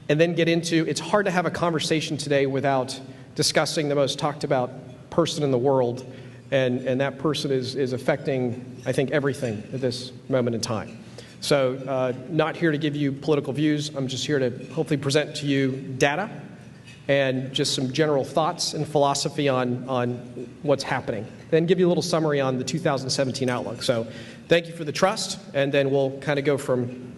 and then get into, it's hard to have a conversation today without discussing the most talked about person in the world, and that person is affecting, I think, everything at this moment in time. So not here to give you political views. I'm just here to hopefully present to you data and just some general thoughts and philosophy on what's happening. Then give you a little summary on the 2017 outlook. So thank you for the trust, and then we'll kind of go from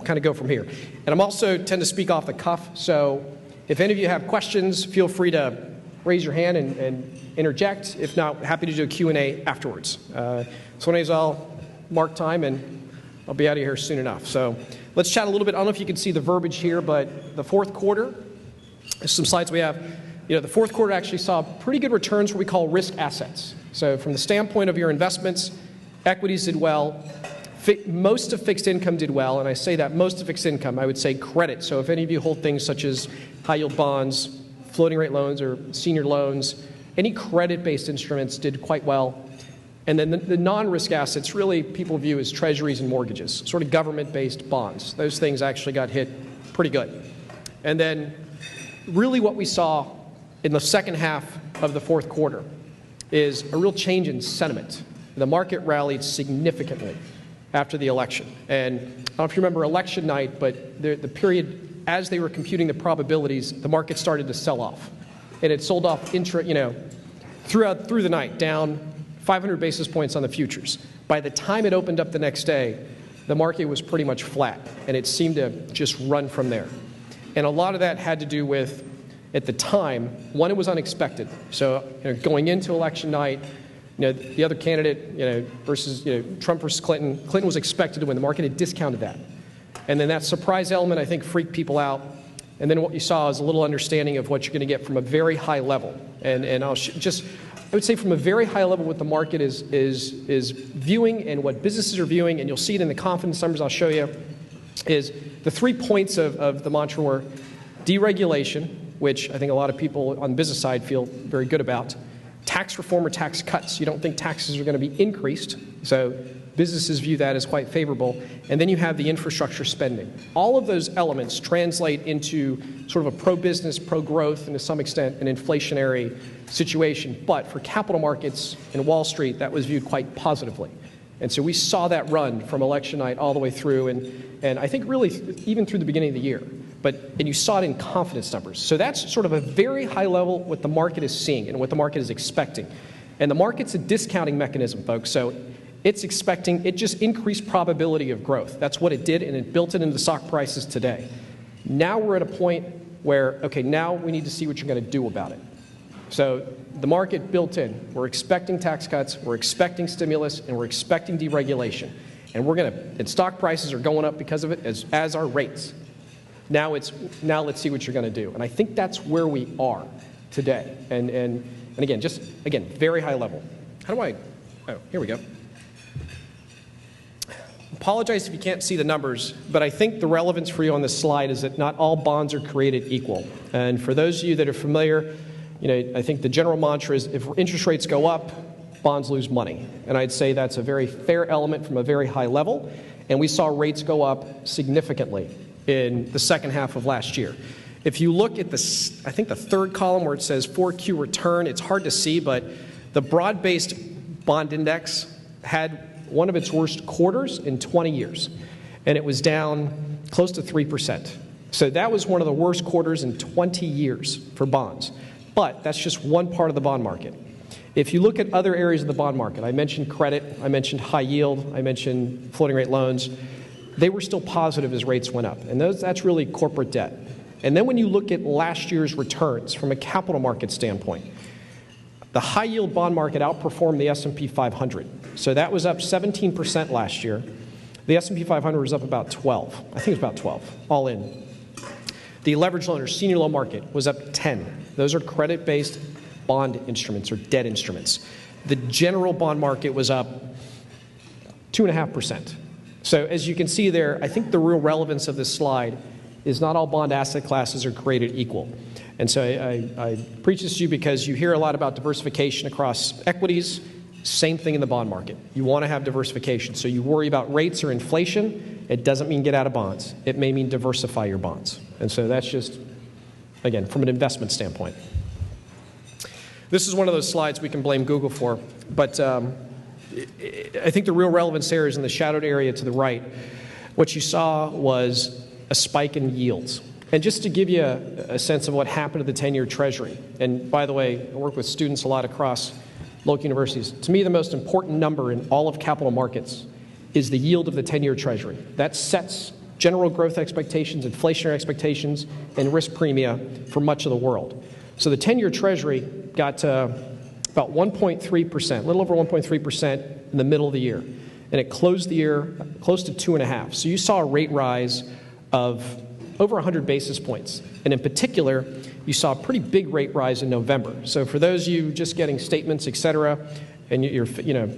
here. And I'm also tend to speak off the cuff, so if any of you have questions, feel free to raise your hand and interject. If not, happy to do a Q&A afterwards. So anyways, I'll mark time, and I'll be out of here soon enough. So let's chat a little bit. I don't know if you can see the verbiage here, but the fourth quarter, some slides we have. The fourth quarter actually saw pretty good returns for what we call risk assets. So from the standpoint of your investments, equities did well. Most of fixed income did well, and I say that most of fixed income, I would say credit. So if any of you hold things such as high-yield bonds, floating rate loans, or senior loans, any credit-based instruments did quite well. And then the non-risk assets really people view as treasuries and mortgages, sort of government-based bonds. Those things actually got hit pretty good. And then really what we saw in the second half of the fourth quarter is a real change in sentiment. The market rallied significantly after the election. And I don't know if you remember election night, but the period as they were computing the probabilities, the market started to sell off. And it sold off through the night, down 500 basis points on the futures. By the time it opened up the next day, the market was pretty much flat, and it seemed to just run from there. And a lot of that had to do with, at the time, one, it was unexpected. So going into election night, the other candidate, versus Trump versus Clinton, Clinton was expected to win. The market had discounted that. And then that surprise element, I think, freaked people out. And then what you saw is a little understanding of what you're going to get from a very high level. And I would say from a very high level what the market is viewing and what businesses are viewing, and you'll see it in the confidence numbers I'll show you, is the 3 points of the mantra were deregulation, which I think a lot of people on the business side feel very good about, tax reform or tax cuts. You don't think taxes are going to be increased, so businesses view that as quite favorable. And then you have the infrastructure spending. All of those elements translate into sort of a pro-business, pro-growth, and to some extent an inflationary situation. But for capital markets and Wall Street, that was viewed quite positively. And so we saw that run from election night all the way through, and I think really even through the beginning of the year. And you saw it in confidence numbers. So that's sort of a very high level what the market is seeing and what the market is expecting. And the market's a discounting mechanism, folks. So it's expecting, it just increased probability of growth. That's what it did, and it built it into stock prices today. Now we're at a point where, okay, now we need to see what you're going to do about it. So the market built in. We're expecting tax cuts, we're expecting stimulus, and we're expecting deregulation. And stock prices are going up because of it, as are rates. Now let's see what you're going to do. And I think that's where we are today. And again, very high level. Here we go. Apologize if you can't see the numbers, but I think the relevance for you on this slide is that not all bonds are created equal. And for those of you that are familiar, I think the general mantra is if interest rates go up, bonds lose money. And I'd say that's a very fair element from a very high level. And we saw rates go up significantly in the second half of last year. If you look at I think the third column where it says 4Q return, it's hard to see, but the broad-based bond index had one of its worst quarters in 20 years, and it was down close to 3%. So that was one of the worst quarters in 20 years for bonds. But that's just one part of the bond market. If you look at other areas of the bond market, I mentioned credit, I mentioned high yield, I mentioned floating rate loans, they were still positive as rates went up, and that's really corporate debt. And then when you look at last year's returns from a capital market standpoint, the high yield bond market outperformed the S&P 500. So that was up 17% last year. The S&P 500 was up about 12. I think it was about 12, all in. The leveraged loan or senior loan market was up 10. Those are credit-based bond instruments or debt instruments. The general bond market was up 2.5%. So as you can see there, I think the real relevance of this slide is not all bond asset classes are created equal. And so I preach this to you because you hear a lot about diversification across equities. Same thing in the bond market. You want to have diversification. So you worry about rates or inflation. It doesn't mean get out of bonds. It may mean diversify your bonds. And so that's just, again, from an investment standpoint. This is one of those slides we can blame Google for. But I think the real relevance there is in the shadowed area to the right. What you saw was a spike in yields. And just to give you a sense of what happened to the 10-year Treasury, and by the way, I work with students a lot across local universities. To me, the most important number in all of capital markets is the yield of the 10-year Treasury. That sets general growth expectations, inflationary expectations, and risk premia for much of the world. So the 10-year Treasury got to about 1.3%, a little over 1.3% in the middle of the year. And it closed the year close to 2.5%. So you saw a rate rise of over 100 basis points. And in particular, you saw a pretty big rate rise in November. So for those of you just getting statements, et cetera, and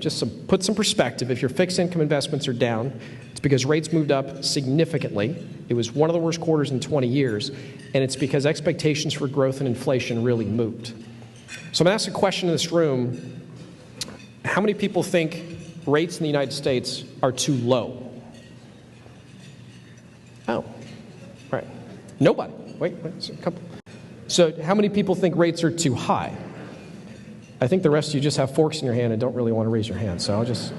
just to put some perspective, if your fixed income investments are down, it's because rates moved up significantly. It was one of the worst quarters in 20 years, and it's because expectations for growth and inflation really moved. So I'm going to ask a question in this room. How many people think rates in the United States are too low? Oh, right. Nobody. Wait, a couple. So how many people think rates are too high? I think the rest of you just have forks in your hand and don't really want to raise your hand, so I'll just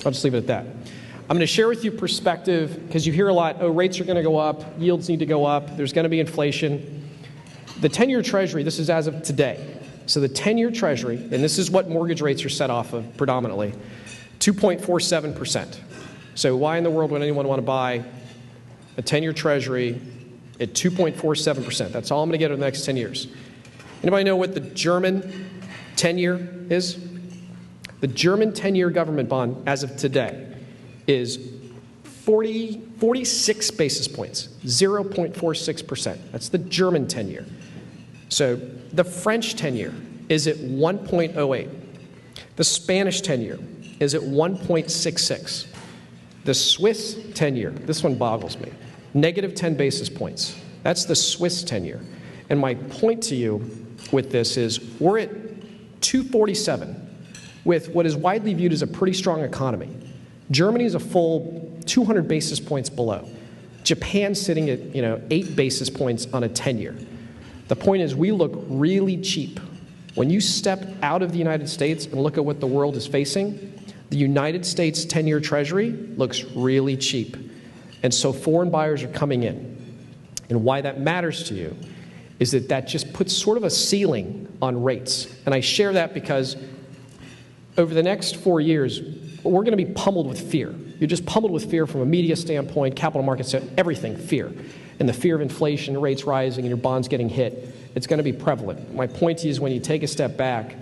leave it at that. I'm going to share with you perspective, because you hear a lot, oh, rates are going to go up, yields need to go up, there's going to be inflation. The 10-year Treasury, this is as of today, so the 10-year Treasury, and this is what mortgage rates are set off of predominantly, 2.47%. So why in the world would anyone want to buy a 10-year Treasury at 2.47%? That's all I'm going to get over the next 10 years. Anybody know what the German 10-year is? The German 10-year government bond, as of today, is 46 basis points, 0.46%. That's the German 10-year. So the French 10-year is at 1.08. The Spanish 10-year is at 1.66. The Swiss 10-year, this one boggles me, negative 10 basis points. That's the Swiss 10-year. And my point to you with this is we're at 247 with what is widely viewed as a pretty strong economy. Germany is a full 200 basis points below. Japan's sitting at 8 basis points on a 10-year. The point is we look really cheap. When you step out of the United States and look at what the world is facing, the United States 10-year Treasury looks really cheap. And so foreign buyers are coming in. And why that matters to you is that that just puts sort of a ceiling on rates. And I share that because over the next 4 years, we're going to be pummeled with fear. You're just pummeled with fear from a media standpoint, capital markets, everything, fear. And the fear of inflation, rates rising, and your bonds getting hit, it's going to be prevalent. My point to you is when you take a step back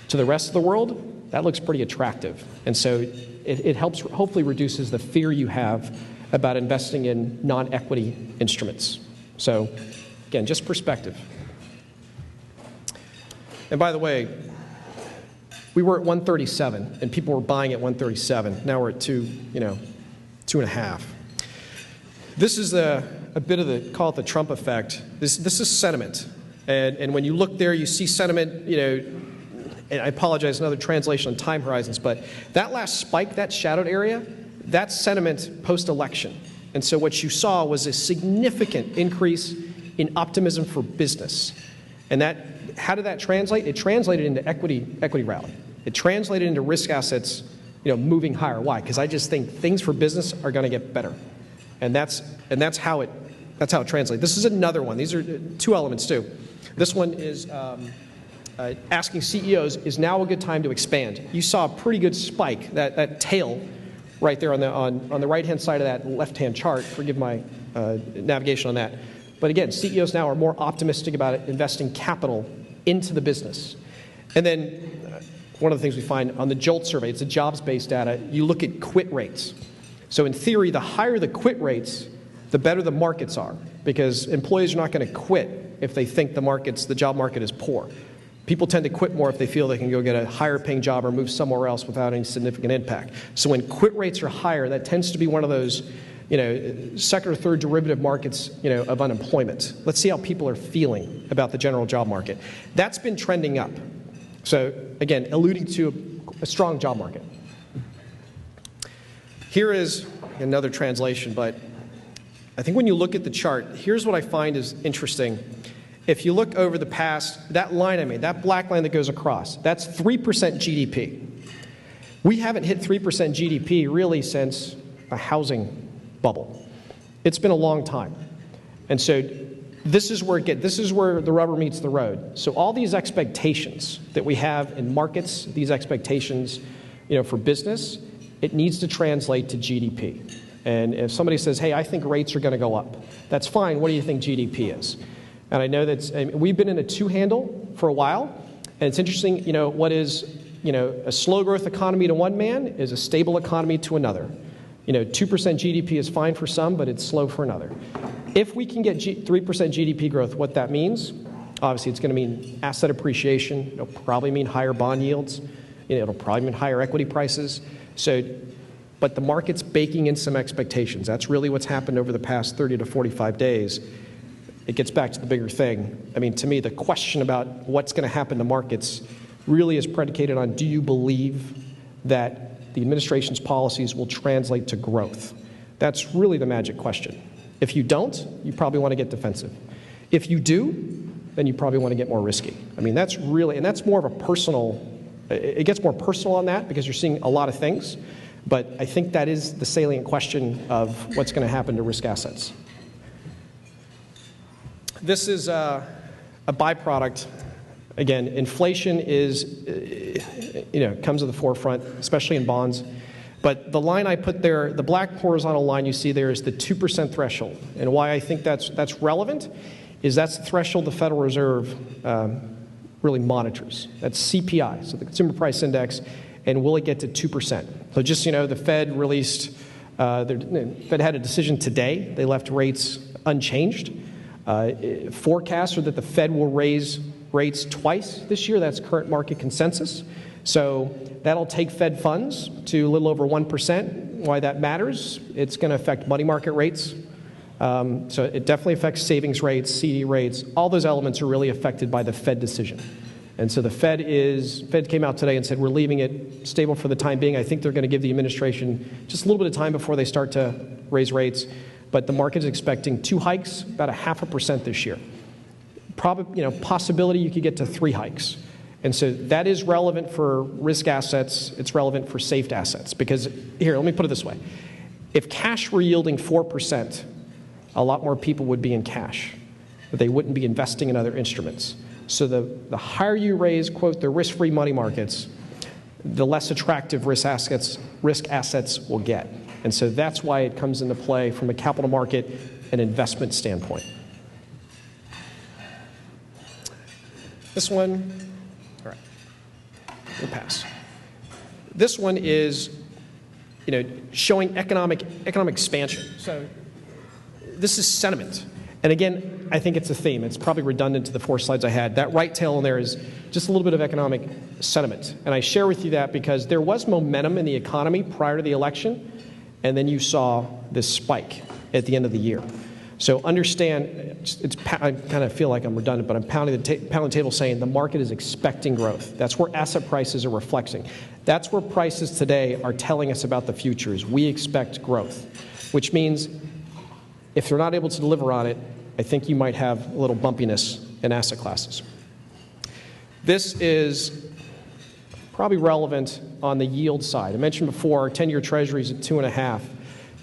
to the rest of the world, that looks pretty attractive. And so it helps, hopefully reduces the fear you have about investing in non-equity instruments. So again, just perspective. And by the way, we were at 137, and people were buying at 137. Now we're at 2.5. This is a bit of the, call it the Trump effect. This is sentiment. And when you look there, you see sentiment, and I apologize, another translation on time horizons, but that last spike, that shadowed area, that's sentiment post-election. And so what you saw was a significant increase in optimism for business. And that, how did that translate? It translated into equity rally. It translated into risk assets, moving higher. Why? Because I just think things for business are going to get better, and that's how it translates. This is another one. These are two elements too. This one is asking CEOs, is now a good time to expand? You saw a pretty good spike, that tail right there on the right-hand side of that left-hand chart. Forgive my navigation on that. But again, CEOs now are more optimistic about investing capital into the business. And then one of the things we find on the JOLT survey, it's a jobs-based data, you look at quit rates. So in theory, the higher the quit rates, the better the markets are, because employees are not going to quit if they think the job market is poor. People tend to quit more if they feel they can go get a higher paying job or move somewhere else without any significant impact. So when quit rates are higher, that tends to be one of those second or third derivative markets of unemployment. Let's see how people are feeling about the general job market. That's been trending up. So again, alluding to a strong job market. Here is another translation, but I think when you look at the chart, here's what I find is interesting. If you look over the past, that line I made, that black line that goes across, that's 3% GDP. We haven't hit 3% GDP really since a housing bubble. It's been a long time. And so this is where the rubber meets the road. So all these expectations that we have in markets, these expectations, for business, it needs to translate to GDP. And if somebody says, hey, I think rates are going to go up, that's fine. What do you think GDP is? And I know that we've been in a two-handle for a while, and it's interesting, what is, a slow growth economy to one man is a stable economy to another. 2% GDP is fine for some, but it's slow for another. If we can get 3% GDP growth, what that means, obviously it's going to mean asset appreciation. It'll probably mean higher bond yields. It'll probably mean higher equity prices. But the market's baking in some expectations. That's really what's happened over the past 30 to 45 days. It gets back to the bigger thing. I mean, to me, the question about what's going to happen to markets really is predicated on, do you believe that the administration's policies will translate to growth? That's really the magic question. If you don't, you probably want to get defensive. If you do, then you probably want to get more risky. I mean, that's really, and that's more of a personal, it gets more personal on that because you're seeing a lot of things, but I think that is the salient question of what's going to happen to risk assets. This is a byproduct. Again, inflation is, comes to the forefront, especially in bonds. But the line I put there, the black horizontal line you see there is the 2% threshold. And why I think that's relevant is that's the threshold the Federal Reserve really monitors. That's CPI, so the Consumer Price Index, and will it get to 2%? So just so you know, the Fed released, the Fed had a decision today. They left rates unchanged. Forecasts are that the Fed will raise rates twice this year. That's current market consensus. So that'll take Fed funds to a little over 1%. Why that matters, it's going to affect money market rates. So it definitely affects savings rates, CD rates. All those elements are really affected by the Fed decision. And so the Fed came out today and said, we're leaving it stable for the time being. I think they're going to give the administration just a little bit of time before they start to raise rates. But the market is expecting 2 hikes, about 0.5% this year. Possibility you could get to 3 hikes. And so that is relevant for risk assets. It's relevant for safe assets. Because here, let me put it this way. If cash were yielding 4%, a lot more people would be in cash, but they wouldn't be investing in other instruments. So the higher you raise, quote, the risk-free money markets, the less attractive risk assets will get. And so that's why it comes into play from a capital market and investment standpoint. This one, all right, we'll pass. This one is, showing economic expansion. So this is sentiment. And again, I think it's a theme. It's probably redundant to the 4 slides I had. That right tail in there is just a little bit of economic sentiment. And I share with you that because there was momentum in the economy prior to the election, and then you saw this spike at the end of the year. So understand, I kind of feel like I'm redundant, but I'm pounding the table saying the market is expecting growth. That's where asset prices are reflecting. That's where prices today are telling us about the futures. We expect growth, which means if they're not able to deliver on it, I think you might have a little bumpiness in asset classes. This is probably relevant on the yield side. I mentioned before, 10-year treasuries at 2.5.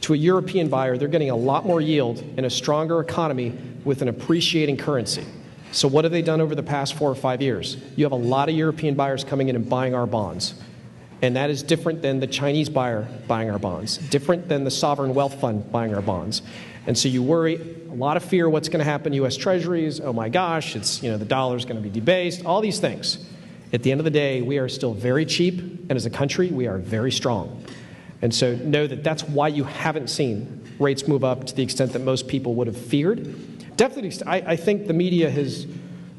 To a European buyer, they're getting a lot more yield in a stronger economy with an appreciating currency. So what have they done over the past 4 or 5 years? You have a lot of European buyers coming in and buying our bonds. And that is different than the Chinese buyer buying our bonds, different than the sovereign wealth fund buying our bonds. And so you worry, a lot of fear what's going to happen to U.S. treasuries. Oh my gosh, it's, the dollar's going to be debased, all these things. At the end of the day, we are still very cheap, and as a country, we are very strong. And so know that that's why you haven't seen rates move up to the extent that most people would have feared. Definitely, I think the media has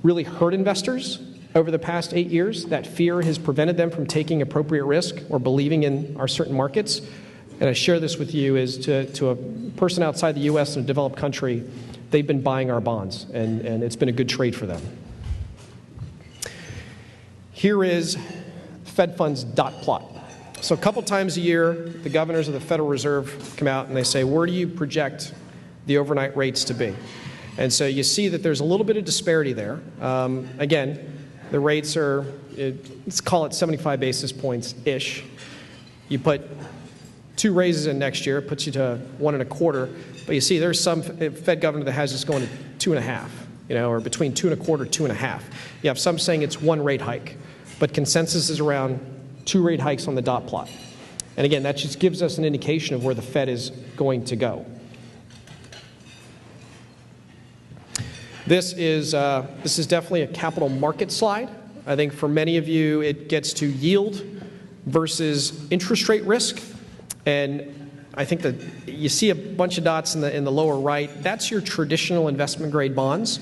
really hurt investors over the past 8 years. That fear has prevented them from taking appropriate risk or believing in our certain markets. And I share this with you as to a person outside the U.S. in a developed country, they've been buying our bonds, and it's been a good trade for them. Here is Fed funds dot plot. So a couple times a year, the governors of the Federal Reserve come out and they say, where do you project the overnight rates to be? And so you see that there's a little bit of disparity there. Again, the rates are, let's call it 75 basis points-ish. You put 2 raises in next year, it puts you to 1.25. But you see there's some Fed governor that has this going to 2.5, or between 2.25, 2.5. You have some saying it's 1 rate hike, but consensus is around 2 rate hikes on the dot plot. And again, that just gives us an indication of where the Fed is going to go. This is definitely a capital market slide. I think for many of you, it gets to yield versus interest rate risk. And I think that you see a bunch of dots in the lower right. That's your traditional investment grade bonds.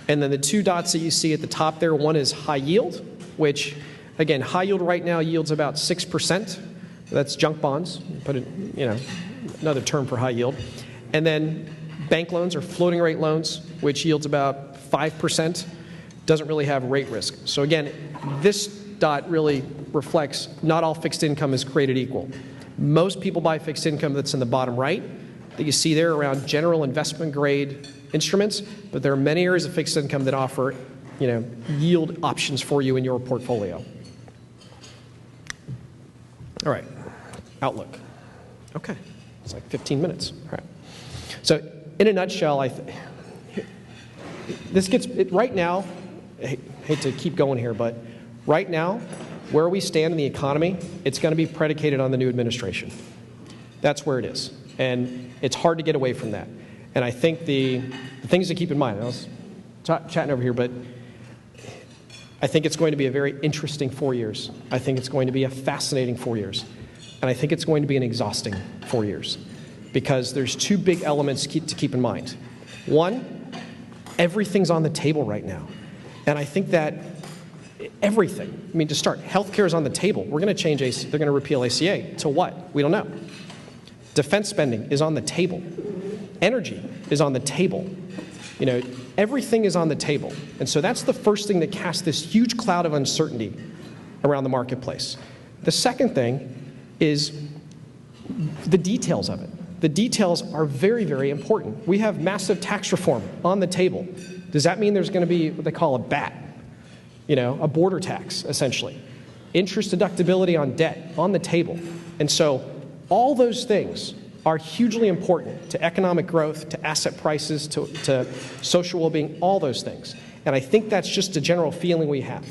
And then the 2 dots that you see at the top there, one is high yield, which, again, high yield right now yields about 6%. That's junk bonds. Put it, another term for high yield. And then bank loans or floating rate loans, which yields about 5%, doesn't really have rate risk. So again, this dot really reflects not all fixed income is created equal. Most people buy fixed income that's in the bottom right that you see there around general investment grade instruments, but there are many areas of fixed income that offer, yield options for you in your portfolio. All right, outlook. Okay, it's like 15 minutes. All right. So in a nutshell, right now, I hate to keep going here, but right now, where we stand in the economy, it's going to be predicated on the new administration. That's where it is. And it's hard to get away from that. And I think the things to keep in mind, I was chatting over here, but I think it's going to be a very interesting 4 years. I think it's going to be a fascinating 4 years. And I think it's going to be an exhausting 4 years. Because there's two big elements to keep in mind. One, everything's on the table right now. And I think that everything, to start, healthcare is on the table. We're going to change they're going to repeal ACA. To what? We don't know. Defense spending is on the table. Energy is on the table. Everything is on the table. And so that's the first thing that casts this huge cloud of uncertainty around the marketplace. The second thing is the details of it. The details are very, very important. We have massive tax reform on the table. Does that mean there's going to be what they call a BAT? A border tax, essentially. Interest deductibility on debt on the table. And so all those things are hugely important to economic growth, to asset prices, to social well-being, all those things. And I think that's just a general feeling we have.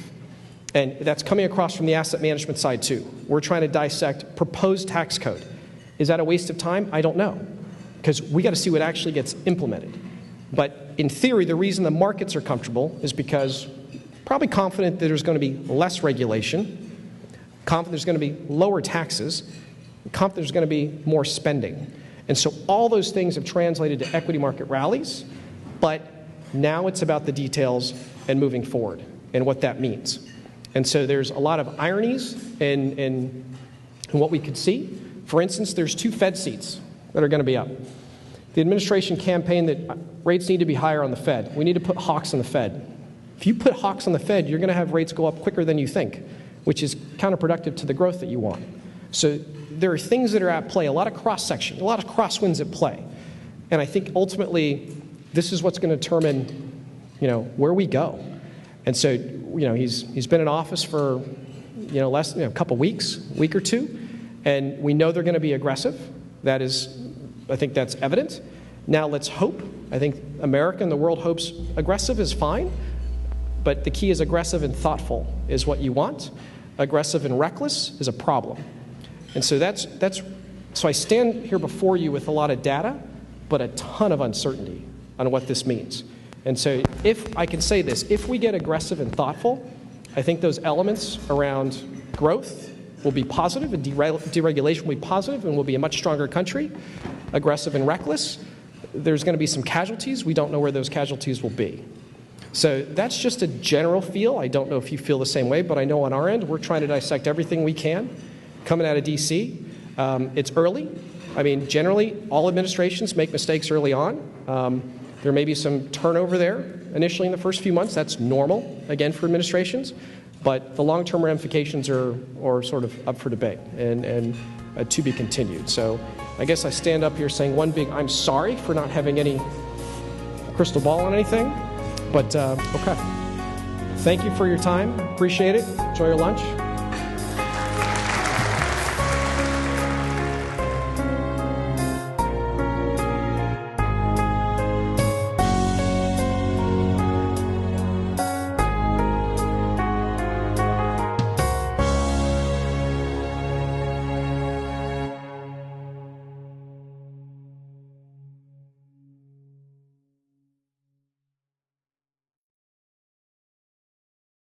And that's coming across from the asset management side, too. We're trying to dissect proposed tax code. Is that a waste of time? I don't know, because we got to see what actually gets implemented. But in theory, the reason the markets are comfortable is because probably confident that there's going to be less regulation, confident there's going to be lower taxes, confident there's going to be more spending. And so all those things have translated to equity market rallies, but now it's about the details and moving forward and what that means. And so there's a lot of ironies in what we could see. For instance, there's 2 Fed seats that are going to be up. The administration campaigned that rates need to be higher on the Fed. We need to put hawks on the Fed. If you put hawks on the Fed, you're going to have rates go up quicker than you think, which is counterproductive to the growth that you want. So there are things that are at play, a lot of cross-section, a lot of crosswinds at play. And I think ultimately this is what's going to determine, where we go. And so, he's been in office for, less, a couple weeks, week or two. And we know they're going to be aggressive. I think that's evident. Now let's hope. I think America and the world hopes aggressive is fine, but the key is aggressive and thoughtful is what you want. Aggressive and reckless is a problem. And so so I stand here before you with a lot of data, but a ton of uncertainty on what this means. And so if I can say this, if we get aggressive and thoughtful, I think those elements around growth will be positive and deregulation will be positive and we'll be a much stronger country. Aggressive and reckless, there's going to be some casualties. We don't know where those casualties will be. So that's just a general feel. I don't know if you feel the same way, but I know on our end, we're trying to dissect everything we can coming out of D.C. It's early. Generally, all administrations make mistakes early on. There may be some turnover there initially in the first few months. That's normal, again, for administrations. But the long-term ramifications are sort of up for debate and to be continued. So I guess I stand up here saying one big I'm sorry for not having any crystal ball on anything. But okay. Thank you for your time. Appreciate it. Enjoy your lunch.